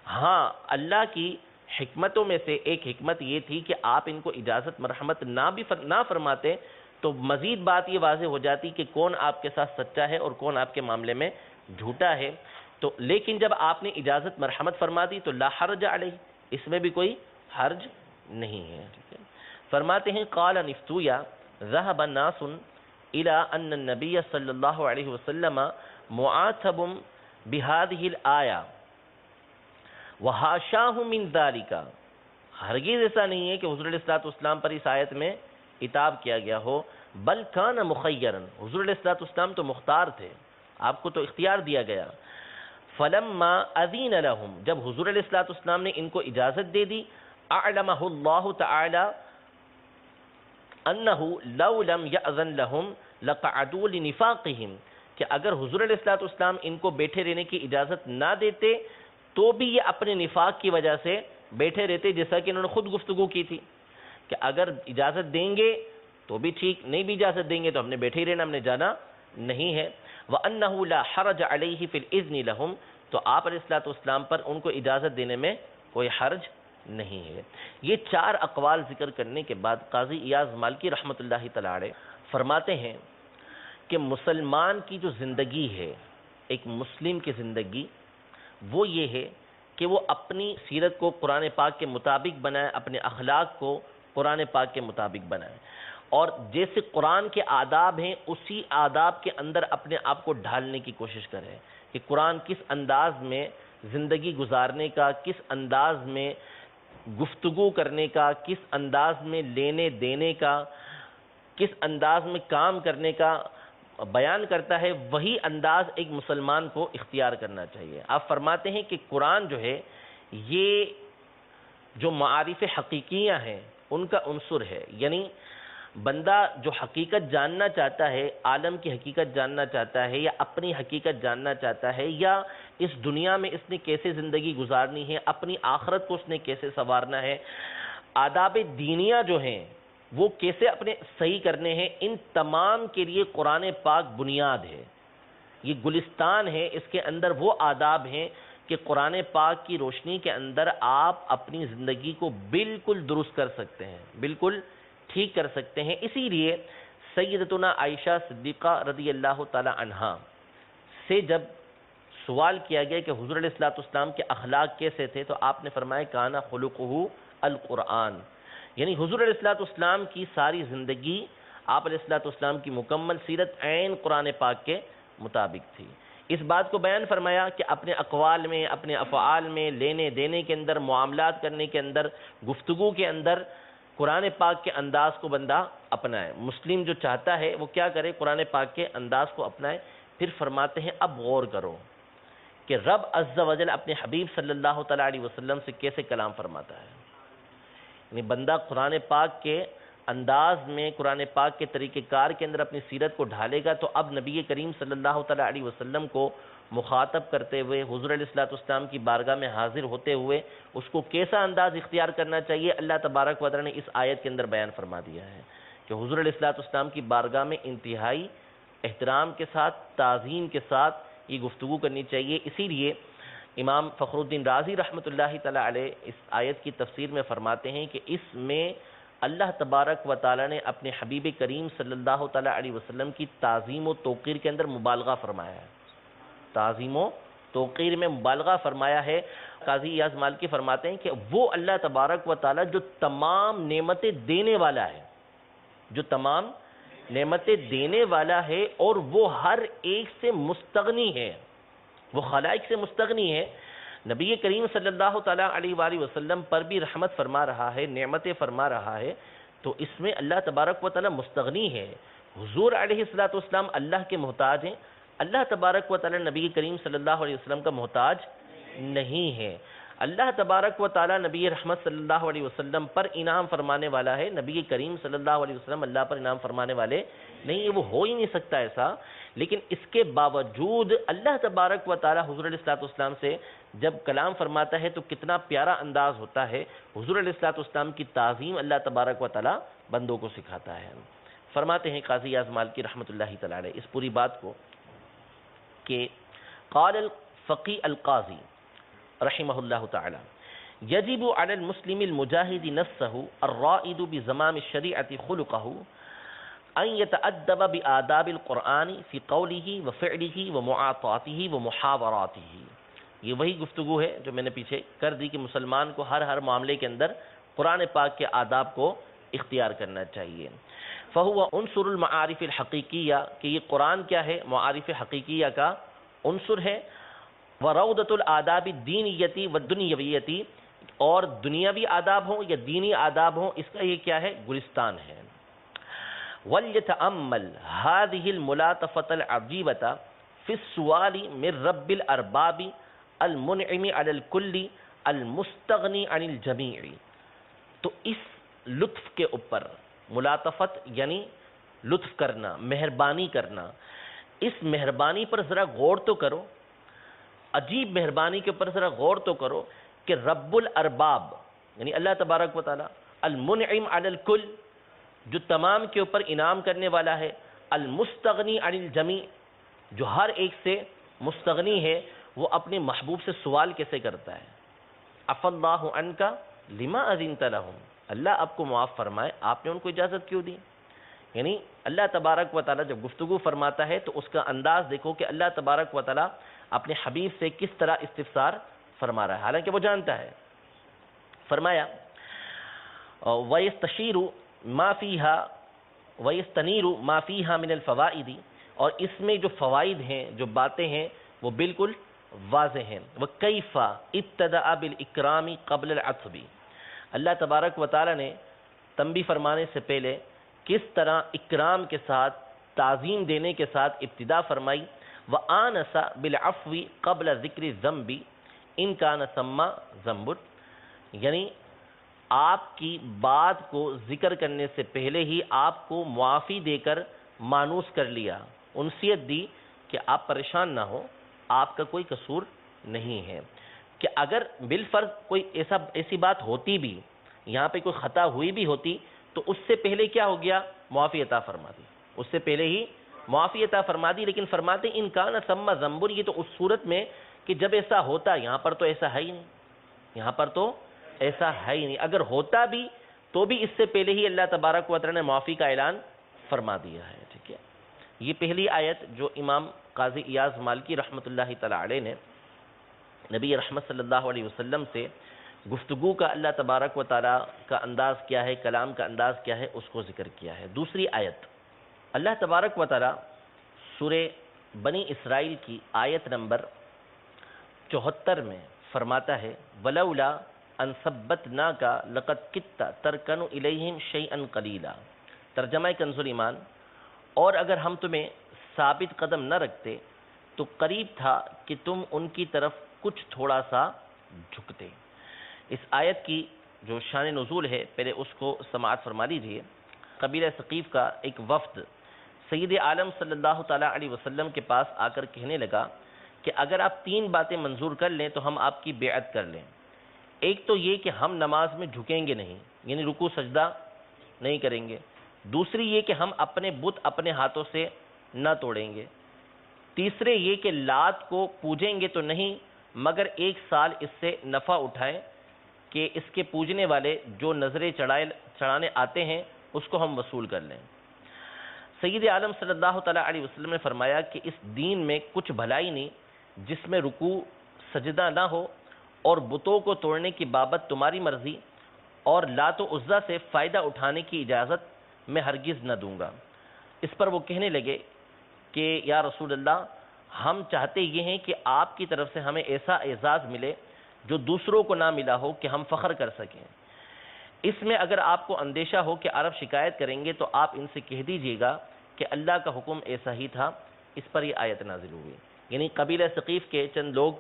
ہاں، اللہ کی حکمتوں میں سے ایک حکمت یہ تھی کہ آپ ان کو اجازت مرحمت نہ فرماتے تو مزید بات یہ واضح ہو جاتی کہ کون آپ کے ساتھ سچا ہے اور کون آپ کے معاملے میں جھوٹا ہے. تو لیکن جب آپ نے اجازت مرحمت فرما دی تو لا حرج علیہ، اس میں بھی کوئی حرج نہیں ہے. فرماتے ہیں قال نفتویا ذهب الناس الى ان النبي صلی اللہ علیہ وسلم معاتب بهذه الآیہ وحاشاہ من ذالک. ہرگز ایسا نہیں ہے کہ حضور علیہ السلام پر اس آیت میں عتاب کیا گیا ہو. بل کان مخیرا، حضور علیہ السلام تو مختار تھے، آپ کو تو اختیار دیا گیا. فلما اذین لهم، جب حضور علیہ السلام نے ان کو اجازت دے دی، اعلمہ اللہ تعالی انہ لو لم یأذن لہم لقعدوا لنفاقہم، کہ اگر حضور علیہ الصلوۃ والسلام ان کو بیٹھے رہنے کی اجازت نہ دیتے تو بھی یہ اپنے نفاق کی وجہ سے بیٹھے رہتے، جیسا کہ انہوں نے خود گفتگو کی تھی کہ اگر اجازت دیں گے تو بھی ٹھیک، نہیں بھی اجازت دیں گے تو ہم نے بیٹھے ہی رہنا، ہم نے جانا نہیں ہے۔ وَأَنَّهُ لَا حَرَجَ عَلَيْهِ فِي الْإِذْنِ لَهُمْ، تو آپ علیہ الصلوۃ والسلام پر ان کو اجازت دینے میں کوئی حرج نہیں ہے۔ یہ 4 اقوال ذکر کرنے کے بعد قاضی ایاز مالکی رحمۃ اللہ تعالی علیہ فرماتے ہیں کہ مسلمان کی جو زندگی ہے، ایک مسلم کی زندگی، وہ یہ ہے کہ وہ اپنی سیرت کو قرآن پاک کے مطابق بنائے، اپنے اخلاق کو قرآن پاک کے مطابق بنائے، اور جیسے قرآن کے آداب ہیں اسی آداب کے اندر اپنے آپ کو ڈھالنے کی کوشش کرے کہ قرآن کس انداز میں زندگی گزارنے کا، کس انداز میں گفتگو کرنے کا، کس انداز میں لینے دینے کا، کس انداز میں کام کرنے کا بیان کرتا ہے، وہی انداز ایک مسلمان کو اختیار کرنا چاہیے۔ آپ فرماتے ہیں کہ قرآن جو ہے یہ جو معارف حقیقیہ ہیں ان کا عنصر ہے، یعنی بندہ جو حقیقت جاننا چاہتا ہے، عالم کی حقیقت جاننا چاہتا ہے، یا اپنی حقیقت جاننا چاہتا ہے، یا اس دنیا میں اس نے کیسے زندگی گزارنی ہے، اپنی آخرت کو اس نے کیسے سنوارنا ہے، آداب دینیہ جو ہیں وہ کیسے اپنے صحیح کرنے ہیں، ان تمام کے لیے قرآن پاک بنیاد ہے، یہ گلستان ہے، اس کے اندر وہ آداب ہیں کہ قرآن پاک کی روشنی کے اندر آپ اپنی زندگی کو بالکل درست کر سکتے ہیں، بالکل ٹھیک کر سکتے ہیں۔ اسی لیے سیدتنا عائشہ صدیقہ رضی اللہ تعالی عنہا سے جب سوال کیا گیا کہ حضور علیہ الصلوۃ والسلام کے اخلاق کیسے تھے، تو آپ نے فرمایا کانا خلقہ القرآن، یعنی حضور علیہ الصلوۃ والسلام کی ساری زندگی، آپ علیہ الصلوۃ والسلام کی مکمل سیرت عین قرآن پاک کے مطابق تھی۔ اس بات کو بیان فرمایا کہ اپنے اقوال میں، اپنے افعال میں، لینے دینے کے اندر، معاملات کرنے کے اندر، گفتگو کے اندر قرآن پاک کے انداز کو بندہ اپنائے۔ مسلم جو چاہتا ہے وہ کیا کرے؟ قرآن پاک کے انداز کو اپنائے۔ پھر فرماتے ہیں اب غور کرو کہ رب عز و جل اپنے حبیب صلی اللہ تعالیٰ علیہ وسلم سے کیسے کلام فرماتا ہے، یعنی بندہ قرآن پاک کے انداز میں، قرآن پاک کے طریقہ کار کے اندر اپنی سیرت کو ڈھالے گا تو اب نبی کریم صلی اللہ تعالیٰ علیہ وسلم کو مخاطب کرتے ہوئے، حضور علیہ الصلوۃ والسلام کی بارگاہ میں حاضر ہوتے ہوئے اس کو کیسا انداز اختیار کرنا چاہیے، اللہ تبارک و تعالیٰ نے اس آیت کے اندر بیان فرما دیا ہے کہ حضور علیہ الصلوۃ والسلام کی بارگاہ میں انتہائی احترام کے ساتھ، تعظیم کے ساتھ یہ گفتگو کرنی چاہیے۔ اسی لیے امام فخر الدین رازی رحمۃ اللہ تعالیٰ علیہ اس آیت کی تفسیر میں فرماتے ہیں کہ اس میں اللہ تبارک و تعالیٰ نے اپنے حبیب کریم صلی اللہ تعالیٰ علیہ وسلم کی تعظیم و توقیر کے اندر مبالغہ فرمایا ہے، تعظیم و توقیر میں مبالغہ فرمایا ہے۔ قاضی ایاز مالکی فرماتے ہیں کہ وہ اللہ تبارک و تعالیٰ جو تمام نعمتیں دینے والا ہے، جو تمام نعمتیں دینے والا ہے، اور وہ ہر ایک سے مستغنی ہے، وہ خلائق سے مستغنی ہے، نبی کریم صلی اللہ تعالیٰ علیہ وآلہ وسلم پر بھی رحمت فرما رہا ہے، نعمتیں فرما رہا ہے، تو اس میں اللہ تبارک و تعالیٰ مستغنی ہے۔ حضور علیہ الصلوۃ والسلام اللہ کے محتاج ہیں، اللہ تبارک و تعالیٰ نبی کریم صلی اللہ علیہ وسلم کا محتاج نہیں ہے۔ اللہ تبارک و تعالیٰ نبی رحمت صلی اللہ علیہ وسلم پر انعام فرمانے والا ہے، نبی کریم صلی اللہ علیہ وسلم اللہ پر انعام فرمانے والے نہیں، وہ ہو ہی نہیں سکتا ایسا۔ لیکن اس کے باوجود اللہ تبارک و تعالیٰ حضور علیہ الصلوۃ والسلام سے جب کلام فرماتا ہے تو کتنا پیارا انداز ہوتا ہے، حضور علیہ الصلوۃ والسلام کی تعظیم اللہ تبارک و تعالیٰ بندوں کو سکھاتا ہے۔ فرماتے ہیں قاضی ایاز مالکی رحمۃ اللہ تعالیٰ علیہ اس پوری بات کو کہ قال الفقی القاضی رحمہ اللہ تعالی یجب علی المسلم المجاہد نفسه الرائد بزمام الشریعة خلقه ان يتأدب بآداب القرآن في قوله وفعله ومعاطاته ومحاوراته۔ یہ وہی گفتگو ہے جو میں نے پیچھے کر دی کہ مسلمان کو ہر معاملے کے اندر قرآن پاک کے آداب کو اختیار کرنا چاہیے۔ فہو عنصر المعارف الحقیقیہ، کہ یہ قرآن کیا ہے؟ معارف حقیقیہ کا عنصر ہے۔ وروضۃ الآداب الدینیتی والدنیویتی، اور دنیاوی آداب ہوں یا دینی آداب ہوں، اس کا یہ کیا ہے؟ گلستان ہے۔ وَلْيَتَأَمَّلْ هَذِهِ الْمُلَاطَفَةَ الْعَجِيبَةَ فِي السُّؤَالِ مِنْ رَبِّ الْأَرْبَابِ الْمُنْعِمِ عَلَى الْكُلِّ الْمُسْتَغْنِي عَنِ الْجَمِيعِ۔ تو اس لطف کے اوپر ملاطفت یعنی لطف کرنا، مہربانی کرنا، اس مہربانی پر ذرا غور تو کرو، عجیب مہربانی کے اوپر ذرا غور تو کرو کہ رب الارباب یعنی اللہ تبارک و تعالی، المنعم علی الکل جو تمام کے اوپر انعام کرنے والا ہے، المستغنی عن الجمیع جو ہر ایک سے مستغنی ہے، وہ اپنے محبوب سے سوال کیسے کرتا ہے؟ عفا اللہ عنک لما اذنت لهم، اللہ آپ کو معاف فرمائے، آپ نے ان کو اجازت کیوں دی؟ یعنی اللہ تبارک و تعالیٰ جب گفتگو فرماتا ہے تو اس کا انداز دیکھو کہ اللہ تبارک و تعالیٰ اپنے حبیب سے کس طرح استفسار فرما رہا ہے، حالانکہ وہ جانتا ہے۔ فرمایا وَيَسْتَشِيرُ مَا فِيهَا وَيَسْتَنِيرُ مَا فِيهَا مِنَ الْفَوَائِدِ، اور اس میں جو فوائد ہیں، جو باتیں ہیں، وہ بالکل واضح ہیں۔ وَكَيْفَ ابْتَدَأَ بِالْإِكْرَامِ قَبْلَ الْعَطْفِ، اللہ تبارک و تعالیٰ نے تنبیہ فرمانے سے پہلے کس طرح اکرام کے ساتھ، تعظیم دینے کے ساتھ ابتدا فرمائی۔ وَآنَسَ بِالْعَفْوِ قَبْلَ ذِكْرِ الذَّنْبِ إِنْ كَانَ ثَمَّ ذَنْبٌ، یعنی آپ کی بات کو ذکر کرنے سے پہلے ہی آپ کو معافی دے کر مانوس کر لیا، انسیت دی کہ آپ پریشان نہ ہو، آپ کا کوئی قصور نہیں ہے۔ کہ اگر بالفرض کوئی ایسی بات ہوتی بھی، یہاں پہ کوئی خطا ہوئی بھی ہوتی، تو اس سے پہلے کیا ہو گیا؟ معافی عطا فرما دی، اس سے پہلے ہی معافی عطا فرما دی۔ لیکن فرماتے ان کان ثم ذنب، یہ تو اس صورت میں کہ جب ایسا ہوتا، یہاں پر تو ایسا ہے ہی نہیں، یہاں پر تو ایسا ہے ہی نہیں، اگر ہوتا بھی تو بھی اس سے پہلے ہی اللہ تبارک و تعالی نے معافی کا اعلان فرما دیا ہے۔ ٹھیک ہے، یہ پہلی آیت جو امام قاضی ایاز مالکی رحمۃ اللہ تعالی علیہ نے نبی رحمت صلی اللہ علیہ وسلم سے گفتگو کا اللہ تبارک و تعالی کا انداز کیا ہے، کلام کا انداز کیا ہے، اس کو ذکر کیا ہے۔ دوسری آیت اللہ تبارک و تعالی سورہ بنی اسرائیل کی آیت نمبر 74 میں فرماتا ہے وَلَوْلَا أَن ثَبَّتْنَاكَ لَقَدْ كِدتَّ تَرْكَنُ إِلَيْهِمْ شَيْئًا قَلِيلًا، ترجمہ کنز الایمان، اور اگر ہم تمہیں ثابت قدم نہ رکھتے تو قریب تھا کہ تم ان کی طرف کچھ تھوڑا سا جھکتے۔ اس آیت کی جو شان نزول ہے پہلے اس کو سماعت فرما لیجیے۔ قبیلہ ثقیف کا ایک وفد سید عالم صلی اللہ تعالیٰ علیہ وسلم کے پاس آ کر کہنے لگا کہ اگر آپ 3 باتیں منظور کر لیں تو ہم آپ کی بیعت کر لیں۔ ایک تو یہ کہ ہم نماز میں جھکیں گے نہیں، یعنی رکوع سجدہ نہیں کریں گے۔ دوسری یہ کہ ہم اپنے بت اپنے ہاتھوں سے نہ توڑیں گے۔ تیسرے یہ کہ لات کو پوجیں گے تو نہیں مگر 1 سال اس سے نفع اٹھائیں کہ اس کے پوجنے والے جو نظریں چڑھانے آتے ہیں اس کو ہم وصول کر لیں۔ سید عالم صلی اللہ تعالیٰ علیہ وسلم نے فرمایا کہ اس دین میں کچھ بھلائی نہیں جس میں رکوع سجدہ نہ ہو، اور بتوں کو توڑنے کی بابت تمہاری مرضی، اور لات و عزا سے فائدہ اٹھانے کی اجازت میں ہرگز نہ دوں گا۔ اس پر وہ کہنے لگے کہ یا رسول اللہ، ہم چاہتے یہ ہیں کہ آپ کی طرف سے ہمیں ایسا اعزاز ملے جو دوسروں کو نہ ملا ہو کہ ہم فخر کر سکیں۔ اس میں اگر آپ کو اندیشہ ہو کہ عرب شکایت کریں گے تو آپ ان سے کہہ دیجئے گا کہ اللہ کا حکم ایسا ہی تھا۔ اس پر یہ آیت نازل ہوئی، یعنی قبیلہ ثقیف کے چند لوگ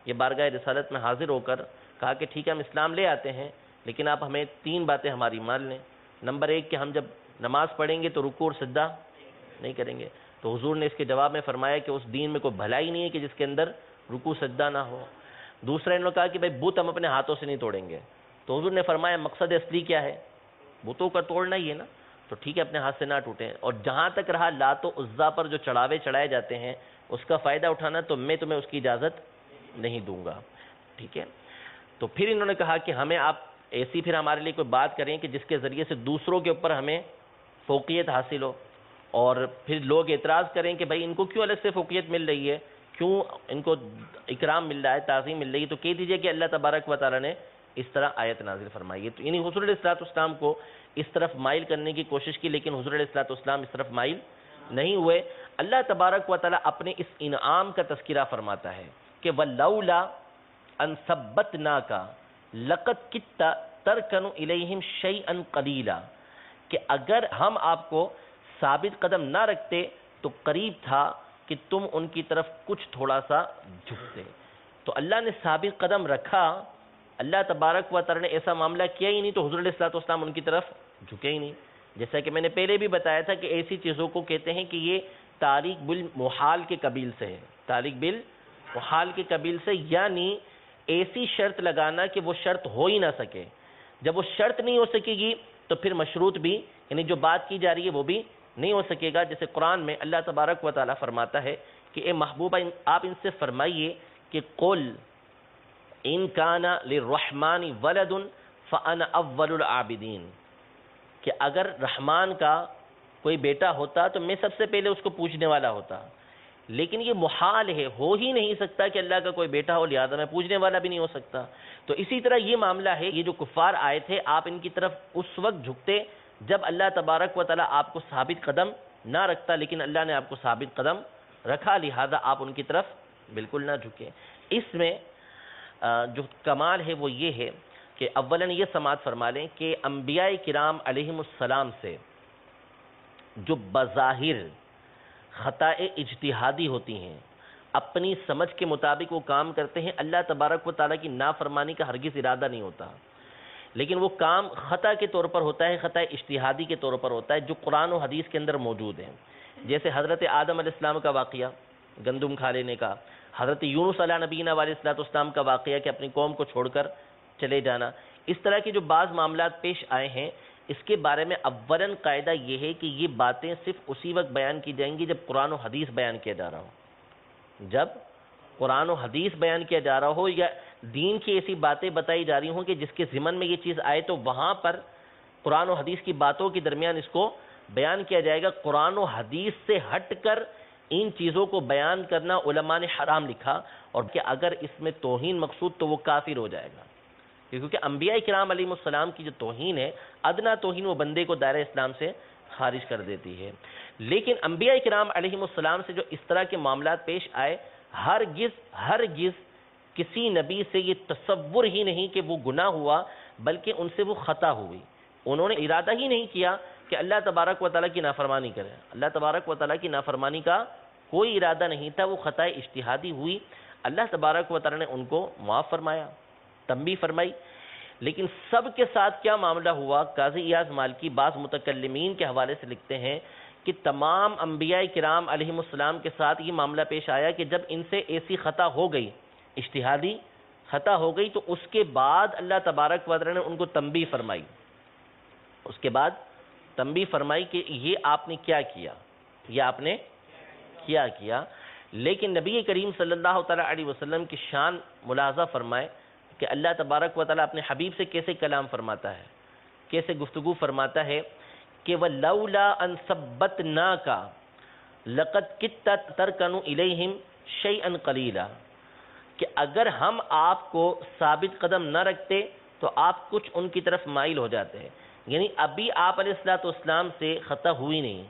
یہ بارگاہ رسالت میں حاضر ہو کر کہا کہ ٹھیک ہے ہم اسلام لے آتے ہیں، لیکن آپ ہمیں 3 باتیں ہماری مان لیں۔ نمبر 1 کہ ہم جب نماز پڑھیں گے تو رکوع اور سجدہ نہیں کریں گے۔ تو حضور نے اس کے جواب میں فرمایا کہ اس دین میں کوئی بھلائی نہیں ہے کہ جس کے اندر رکوع سجدہ نہ ہو۔ دوسرا انہوں نے کہا کہ بھائی بت ہم اپنے ہاتھوں سے نہیں توڑیں گے۔ تو حضور نے فرمایا مقصد اصلی کیا ہے؟ بتوں کا توڑنا ہی ہے نا، تو ٹھیک ہے اپنے ہاتھ سے نہ ٹوٹیں۔ اور جہاں تک رہا لات و عزا پر جو چڑھائے جاتے ہیں اس کا فائدہ اٹھانا، تو میں تمہیں اس کی اجازت نہیں دوں گا۔ ٹھیک ہے، تو پھر انہوں نے کہا کہ ہمیں آپ ایسی پھر ہمارے لیے کوئی بات کریں کہ جس کے ذریعے سے دوسروں کے اوپر ہمیں فوقیت حاصل ہو، اور پھر لوگ اعتراض کریں کہ بھائی ان کو کیوں الگ سے فوقیت مل رہی ہے، کیوں ان کو اکرام مل رہا ہے، تعظیم مل رہی ہے، تو کہہ دیجئے کہ اللہ تبارک و تعالیٰ نے اس طرح آیت نازل فرمائی ہے۔ تو یعنی حضور علیہ السلام کو اس طرف مائل کرنے کی کوشش کی، لیکن حضور علیہ السلام اس طرف مائل نہیں ہوئے۔ اللہ تبارک و تعالیٰ اپنے اس انعام کا تذکرہ فرماتا ہے کہ وَلَوْلَا أَن ثَبَّتْنَاكَ لَقَدْ كِدتَّ تَرْكَنُ إِلَيْهِمْ شَيْئًا قَلِيلًا، کہ اگر ہم آپ کو ثابت قدم نہ رکھتے تو قریب تھا کہ تم ان کی طرف کچھ تھوڑا سا جھکتے۔ تو اللہ نے ثابت قدم رکھا اللہ تبارک و تعالی نے ایسا معاملہ کیا ہی نہیں تو حضور علیہ الصلوۃ والسلام ان کی طرف جھکے ہی نہیں. جیسا کہ میں نے پہلے بھی بتایا تھا کہ ایسی چیزوں کو کہتے ہیں کہ یہ تاریک بالمحال کے قبیل سے ہے. تاریک بالمحال کے قبیل سے یعنی ایسی شرط لگانا کہ وہ شرط ہو ہی نہ سکے. جب وہ شرط نہیں ہو سکے گی تو پھر مشروط بھی یعنی جو بات کی جا رہی ہے وہ بھی نہیں ہو سکے گا. جیسے قرآن میں اللہ تبارک و تعالی فرماتا ہے کہ اے محبوبہ آپ ان سے فرمائیے کہ قل ان کان للرحمن ولد فانا اول العابدین، کہ اگر رحمان کا کوئی بیٹا ہوتا تو میں سب سے پہلے اس کو پوجنے والا ہوتا. لیکن یہ محال ہے، ہو ہی نہیں سکتا کہ اللہ کا کوئی بیٹا ہو، لہذا میں پوجنے والا بھی نہیں ہو سکتا. تو اسی طرح یہ معاملہ ہے. یہ جو کفار آئے تھے آپ ان کی طرف اس وقت جھکتے جب اللہ تبارک و تعالیٰ آپ کو ثابت قدم نہ رکھتا، لیکن اللہ نے آپ کو ثابت قدم رکھا، لہذا آپ ان کی طرف بالکل نہ جھکے. اس میں جو کمال ہے وہ یہ ہے کہ اولاً یہ سماعت فرما لیں کہ انبیاء کرام علیہم السلام سے جو بظاہر خطائے اجتہادی ہوتی ہیں، اپنی سمجھ کے مطابق وہ کام کرتے ہیں، اللہ تبارک و تعالیٰ کی نافرمانی کا ہرگز ارادہ نہیں ہوتا، لیکن وہ کام خطا کے طور پر ہوتا ہے، خطا اجتہادی کے طور پر ہوتا ہے جو قرآن و حدیث کے اندر موجود ہے. جیسے حضرت آدم علیہ السلام کا واقعہ گندم کھا لینے کا، حضرت یونس علیہ نبینا علیہ السلام کا واقعہ کہ اپنی قوم کو چھوڑ کر چلے جانا. اس طرح کے جو بعض معاملات پیش آئے ہیں اس کے بارے میں اولاً قاعدہ یہ ہے کہ یہ باتیں صرف اسی وقت بیان کی جائیں گی جب قرآن و حدیث بیان کیا جا رہا ہو. جب قرآن و حدیث بیان کیا جا رہا ہو یا دین کی ایسی باتیں بتائی جا رہی ہوں کہ جس کے ضمن میں یہ چیز آئے تو وہاں پر قرآن و حدیث کی باتوں کے درمیان اس کو بیان کیا جائے گا. قرآن و حدیث سے ہٹ کر ان چیزوں کو بیان کرنا علماء نے حرام لکھا، اور کہ اگر اس میں توہین مقصود تو وہ کافر ہو جائے گا، کیونکہ انبیاء کرام علیہ السلام کی جو توہین ہے، ادنا توہین، وہ بندے کو دائرہ اسلام سے خارج کر دیتی ہے. لیکن انبیاء کرام علیہ السلام سے جو اس طرح کے معاملات پیش آئے، ہرگز کسی نبی سے یہ تصور ہی نہیں کہ وہ گناہ ہوا، بلکہ ان سے وہ خطا ہوئی. انہوں نے ارادہ ہی نہیں کیا کہ اللہ تبارک و تعالیٰ کی نافرمانی کرے. اللہ تبارک و تعالیٰ کی نافرمانی کا کوئی ارادہ نہیں تھا، وہ خطا اجتہادی ہوئی. اللہ تبارک و تعالیٰ نے ان کو معاف فرمایا، تنبیہ فرمائی. لیکن سب کے ساتھ کیا معاملہ ہوا؟ قاضی ایاز مالکی بعض متکلمین کے حوالے سے لکھتے ہیں کہ تمام انبیاء کرام علیہم السلام کے ساتھ یہ معاملہ پیش آیا کہ جب ان سے ایسی خطا ہو گئی، اجتہادی خطا ہو گئی، تو اس کے بعد اللہ تبارک و تعالیٰ نے ان کو تنبیہ فرمائی. اس کے بعد تنبیہ فرمائی کہ یہ آپ نے کیا کیا، یہ آپ نے کیا کیا. لیکن نبی کریم صلی اللہ تعالیٰ علیہ وسلم کی شان ملاحظہ فرمائے کہ اللہ تبارک و تعالیٰ اپنے حبیب سے کیسے کلام فرماتا ہے، کیسے گفتگو فرماتا ہے کہ وَلَوْلَا أَن ثَبَّتْنَاكَ لَقَدْ كِدْتَ تَرْكَنُ إِلَيْهِمْ شَيْئًا قَلِيلًا، کہ اگر ہم آپ کو ثابت قدم نہ رکھتے تو آپ کچھ ان کی طرف مائل ہو جاتے ہیں. یعنی ابھی آپ علیہ السلام سے خطا ہوئی نہیں،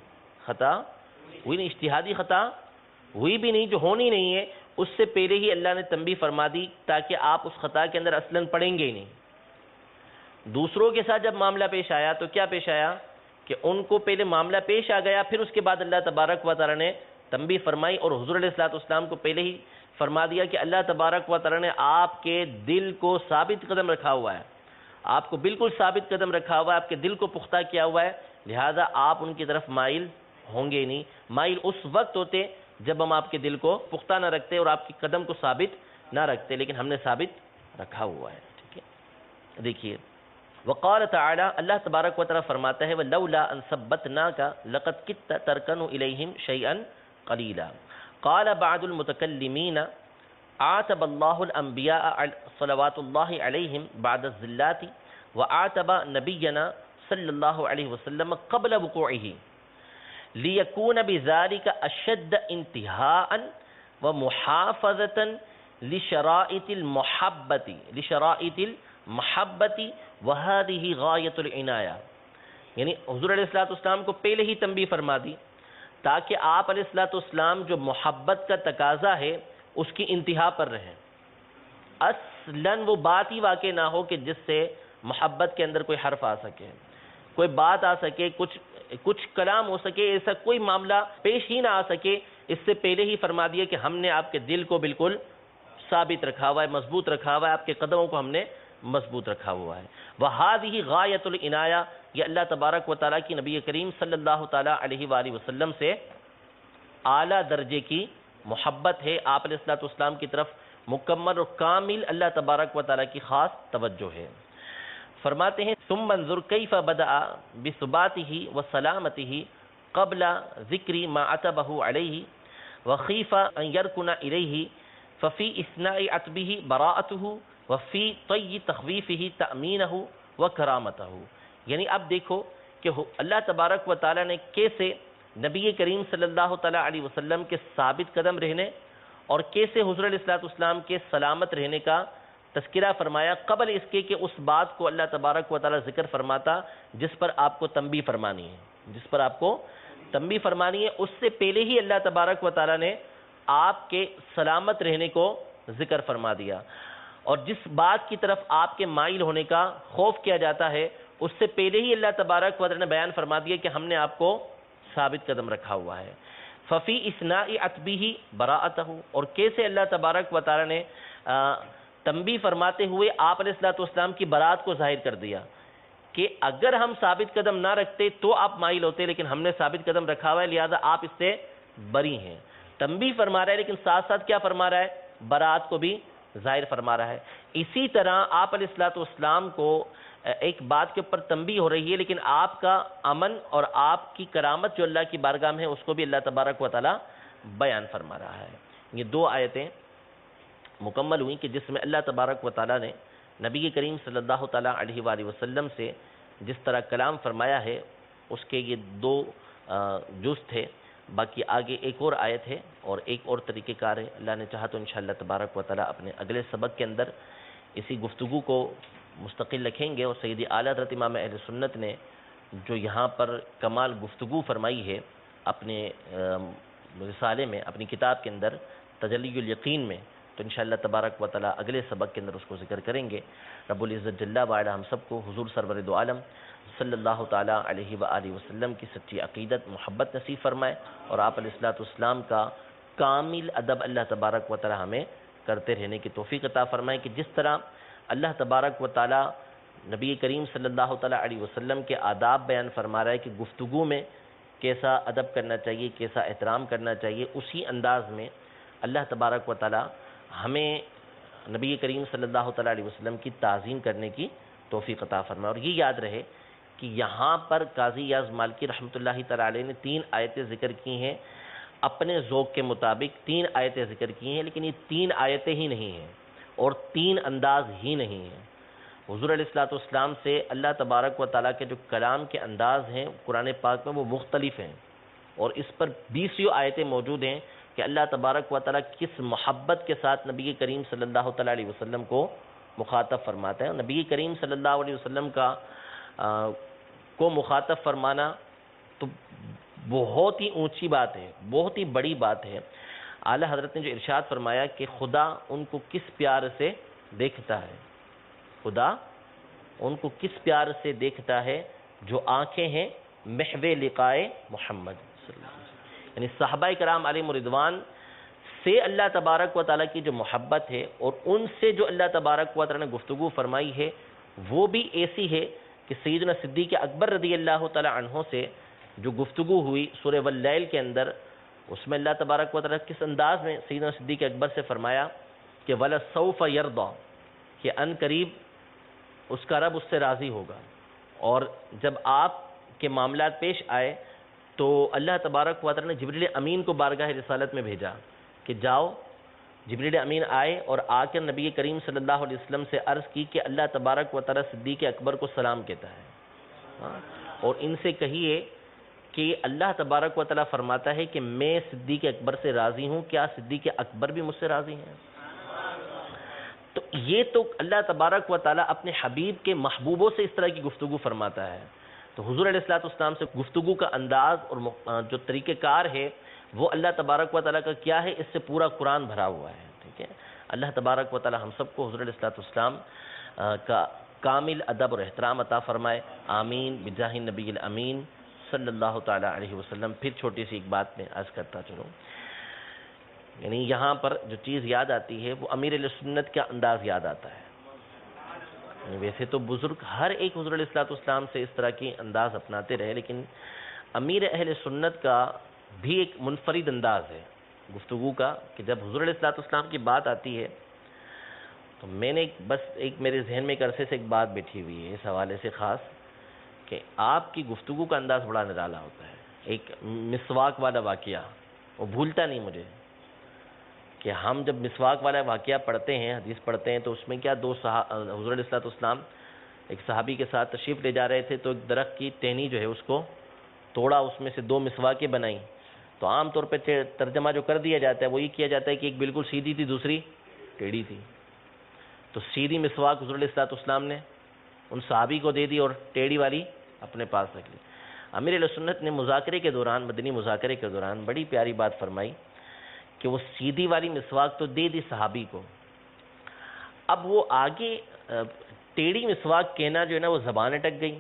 اجتہادی خطا ہوئی بھی نہیں، جو ہونی نہیں ہے اس سے پہلے ہی اللہ نے تنبیہ فرما دی تاکہ آپ اس خطا کے اندر اصلاً پڑیں گے ہی نہیں. دوسروں کے ساتھ جب معاملہ پیش آیا تو کیا پیش آیا کہ ان کو پہلے معاملہ پیش آ گیا، پھر اس کے بعد اللہ تبارک و تعالیٰ نے تنبیہ فرمائی، اور حضور علیہ السلام کو پہلے ہی فرما دیا کہ اللہ تبارک و تعالیٰ نے آپ کے دل کو ثابت قدم رکھا ہوا ہے، آپ کو بالکل ثابت قدم رکھا ہوا ہے، آپ کے دل کو پختہ کیا ہوا ہے، لہذا آپ ان کی طرف مائل ہوں گے نہیں. مائل اس وقت ہوتے جب ہم آپ کے دل کو پختہ نہ رکھتے اور آپ کی قدم کو ثابت نہ رکھتے، لیکن ہم نے ثابت رکھا ہوا ہے. ٹھیک ہے، دیکھیے وقال تعالی، اللہ تبارک و تعالی فرماتا ہے وَلَوْلَا أَن ثَبَّتْنَاكَ لَقَدْ كِدْتَ تَرْكَنُ إِلَيْهِمْ شَيْئًا قَلِيلًا. قال بعض المتكلمين عاتب الله الأنبياء صلوات الله عليهم بعد الزلات وعاتب نبينا صلى الله عليه وسلم قبل وقوعه ليكون بذلك أشد انتهاء ومحافظة لشرائط المحبة وهذه غاية العناية. یعنی حضور علیہ السلام کو پہلے ہی تنبیہ فرما دی تاکہ آپ علیہ السلام جو محبت کا تقاضا ہے اس کی انتہا پر رہیں. اصلاً وہ بات ہی واقع نہ ہو کہ جس سے محبت کے اندر کوئی حرف آ سکے، کوئی بات آ سکے، کچھ کلام ہو سکے، ایسا کوئی معاملہ پیش ہی نہ آ سکے. اس سے پہلے ہی فرما دیا کہ ہم نے آپ کے دل کو بالکل ثابت رکھا ہوا ہے، مضبوط رکھا ہوا ہے، آپ کے قدموں کو ہم نے مضبوط رکھا ہوا ہے۔ وَهَذِهِ غَایَةُ الْعِنَایَةِ، یہ اللہ تبارک و تعالیٰ کی نبی کریم صلی اللہ تعالیٰ علیہ وآلہ وسلم سے اعلیٰ درجے کی محبت ہے، آپ علیہ السلام کی طرف مکمل اور کامل اللہ تبارک و تعالیٰ کی خاص توجہ ہے۔ فرماتے ہیں ثم انظر کیف بدأ بثباته وسلامته قبل ذکر ما عتبه علیہ وخیف ان یرکن الیہ ففی اثناء عتبه براءته وفی طی تخویفه تأمینه وکرامته۔ یعنی اب دیکھو کہ اللہ تبارک و تعالیٰ نے کیسے نبی کریم صلی اللہ تعالیٰ علیہ وسلم کے ثابت قدم رہنے اور کیسے حضور علیہ السلام کے سلامت رہنے کا تذکرہ فرمایا قبل اس کے کہ اس بات کو اللہ تبارک و تعالیٰ ذکر فرماتا جس پر آپ کو تنبیہ فرمانی ہے، جس پر آپ کو تنبیہ فرمانی ہے، اس سے پہلے ہی اللہ تبارک و تعالیٰ نے آپ کے سلامت رہنے کو ذکر فرما دیا، اور جس بات کی طرف آپ کے مائل ہونے کا خوف کیا جاتا ہے اس سے پہلے ہی اللہ تبارک و تعالیٰ نے بیان فرما دیا کہ ہم نے آپ کو ثابت قدم رکھا ہوا ہے۔ ففی اثناء عتبہ براءتہ، اور کیسے اللہ تبارک و تعالیٰ نے تنبیہ فرماتے ہوئے آپ علیہ السلام کی برات کو ظاہر کر دیا کہ اگر ہم ثابت قدم نہ رکھتے تو آپ مائل ہوتے، لیکن ہم نے ثابت قدم رکھا ہوا ہے لہذا آپ اس سے بری ہیں۔ تنبیہ فرما رہا ہے لیکن ساتھ ساتھ کیا فرما رہا ہے؟ برات کو بھی ظاہر فرما رہا ہے۔ اسی طرح آپ علیہ السلام کو ایک بات کے اوپر تنبیہ ہو رہی ہے، لیکن آپ کا امن اور آپ کی کرامت جو اللہ کی بارگاہ میں ہے اس کو بھی اللہ تبارک و تعالیٰ بیان فرما رہا ہے۔ یہ دو آیتیں مکمل ہوئیں کہ جس میں اللہ تبارک و تعالیٰ نے نبی کریم صلی اللہ تعالیٰ علیہ وآلہ وسلم سے جس طرح کلام فرمایا ہے اس کے یہ دو جز تھے۔ باقی آگے ایک اور آیت ہے اور ایک اور طریقہ کار ہے، اللہ نے چاہا تو انشاءاللہ تبارک و تعالیٰ اپنے اگلے سبق کے اندر اسی گفتگو کو مستقل رکھیں گے، اور سیدی اعلیٰ حضرت امام اہل سنت نے جو یہاں پر کمال گفتگو فرمائی ہے اپنے رسالے میں، اپنی کتاب کے اندر تجلی الیقین میں، تو انشاءاللہ تبارک و تعالیٰ اگلے سبق کے اندر اس کو ذکر کریں گے۔ رب العزت جل وعلا ہم سب کو حضور سرور دو عالم صلی اللہ تعالیٰ علیہ وآلہ وسلم کی سچی عقیدت محبت نصیب فرمائے، اور آپ علیہ السلام کا کامل ادب اللہ تبارک و تعالیٰ ہمیں کرتے رہنے کی توفیق عطا فرمائے کہ جس طرح اللہ تبارک و تعالیٰ نبی کریم صلی اللہ تعالیٰ علیہ وسلم کے آداب بیان فرما رہا ہے کہ گفتگو میں کیسا ادب کرنا چاہیے، کیسا احترام کرنا چاہیے، اسی انداز میں اللہ تبارک و تعالیٰ ہمیں نبی کریم صلی اللہ تعالیٰ علیہ وسلم کی تعظیم کرنے کی توفیق عطا فرمائے۔ اور یہ یاد رہے کہ یہاں پر قاضی یاز مالکی رحمۃ اللہ تعالیٰ علیہ نے 3 آیتیں ذکر کی ہیں، اپنے ذوق کے مطابق 3 آیتیں ذکر کی ہیں، لیکن یہ 3 آیتیں ہی نہیں ہیں اور 3 انداز ہی نہیں ہیں۔ حضور علیہ السلام سے اللہ تبارک و تعالیٰ کے جو کلام کے انداز ہیں قرآن پاک میں وہ مختلف ہیں، اور اس پر 20 آیتیں موجود ہیں کہ اللہ تبارک و تعالیٰ کس محبت کے ساتھ نبی کریم صلی اللہ تعالیٰ علیہ وسلم کو مخاطب فرماتا ہے۔ نبی کریم صلی اللہ علیہ وسلم کو مخاطب فرمانا تو بہت ہی اونچی بات ہے، بہت ہی بڑی بات ہے۔ اعلیٰ حضرت نے جو ارشاد فرمایا کہ خدا ان کو کس پیار سے دیکھتا ہے، خدا ان کو کس پیار سے دیکھتا ہے جو آنکھیں ہیں محو لقائے محمد صلی اللہ علیہ وسلم، یعنی صحابہ کرام علیہ رضوان سے اللہ تبارک و تعالیٰ کی جو محبت ہے اور ان سے جو اللہ تبارک و تعالیٰ نے گفتگو فرمائی ہے وہ بھی ایسی ہے کہ سیدنا صدیق اکبر رضی اللہ تعالیٰ عنہ سے جو گفتگو ہوئی سورہ واللیل کے اندر، اس میں اللہ تبارک و تعالیٰ کس انداز میں سیدنا صدیق اکبر سے فرمایا کہ وَلَسَوْفَ يَرْضَى، کہ ان قریب اس کا رب اس سے راضی ہوگا۔ اور جب آپ کے معاملات پیش آئے تو اللہ تبارک و تعالیٰ نے جبریل امین کو بارگاہ رسالت میں بھیجا کہ جاؤ، جبریل امین آئے اور آ کر نبی کریم صلی اللہ علیہ وسلم سے عرض کی کہ اللہ تبارک و تعالیٰ صدیق اکبر کو سلام کہتا ہے، اور ان سے کہیے کہ اللہ تبارک و تعالیٰ فرماتا ہے کہ میں صدیق اکبر سے راضی ہوں، کیا صدیق اکبر بھی مجھ سے راضی ہیں؟ تو یہ تو اللہ تبارک و تعالیٰ اپنے حبیب کے محبوبوں سے اس طرح کی گفتگو فرماتا ہے۔ تو حضور علیہ السلام سے گفتگو کا انداز اور جو طریقہ کار ہے وہ اللہ تبارک و تعالیٰ کا کیا ہے، اس سے پورا قرآن بھرا ہوا ہے، ٹھیک ہے۔ اللہ تبارک و تعالیٰ ہم سب کو حضور علیہ السلام کا کامل ادب اور احترام عطا فرمائے، آمین بجاہ نبی الامین صلی اللہ تعالیٰ علیہ وسلم۔ پھر چھوٹی سی ایک بات میں عرض کرتا چلوں، یعنی یہاں پر جو چیز یاد آتی ہے وہ امیر علیہ سنت کا انداز یاد آتا ہے۔ ویسے تو بزرگ ہر ایک حضور علیہ الصلوۃ والسلام سے اس طرح کی انداز اپناتے رہے، لیکن امیر اہل سنت کا بھی ایک منفرد انداز ہے گفتگو کا، کہ جب حضور علیہ الصلوۃ والسلام کی بات آتی ہے تو میں نے ایک میرے ذہن میں ایک عرصے سے ایک بات بیٹھی ہوئی ہے اس حوالے سے خاص، کہ آپ کی گفتگو کا انداز بڑا نرالا ہوتا ہے. ایک مسواک والا واقعہ وہ بھولتا نہیں مجھے، کہ ہم جب مسواک والا واقعہ پڑھتے ہیں، حدیث پڑھتے ہیں، تو اس میں کیا حضور علیہ الصلوۃ والسلام ایک صحابی کے ساتھ تشریف لے جا رہے تھے، تو ایک درخت کی ٹہنی جو ہے اس کو توڑا، اس میں سے 2 مسواکیں بنائیں. تو عام طور پہ ترجمہ جو کر دیا جاتا ہے وہ یہ کیا جاتا ہے کہ ایک بالکل سیدھی تھی، دوسری ٹیڑھی تھی. تو سیدھی مسواک حضور علیہ الصلوۃ والسلام نے ان صحابی کو دے دی اور ٹیڑھی والی اپنے پاس رکھ لی. امیر اہل سنت نے مذاکرے کے دوران، مدنی مذاکرے کے دوران بڑی پیاری بات فرمائی کہ وہ سیدھی والی مسواک تو دے دی صحابی کو، اب وہ آگے ٹیڑھی مسواک کہنا جو ہے نا وہ زبان اٹک گئی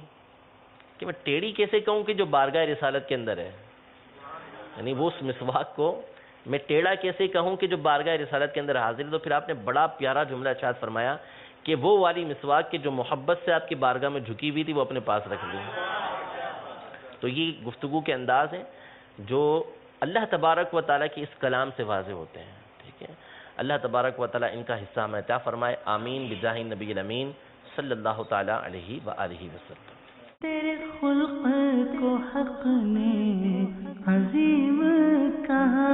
کہ میں ٹیڑھی کیسے کہوں کہ جو بارگاہ رسالت کے اندر ہے، یعنی وہ اس مسواک کو میں ٹیڑھا کیسے کہوں کہ جو بارگاہ رسالت کے اندر حاضر ہے. تو پھر آپ نے بڑا پیارا جملہ ارشاد فرمایا کہ وہ والی مسواک کہ جو محبت سے آپ کی بارگاہ میں جھکی ہوئی تھی وہ اپنے پاس رکھ لی. تو یہ گفتگو کے انداز ہیں جو اللہ تبارک و تعالیٰ کی اس کلام سے واضح ہوتے ہیں. ٹھیک ہے، اللہ تبارک و تعالیٰ ان کا حصہ ہمیں عطا فرمائے. آمین بجاہ نبی الامین صلی اللہ تعالیٰ علیہ وآلہ وسلم. تیرے خلق کو حق نے عظیم کہا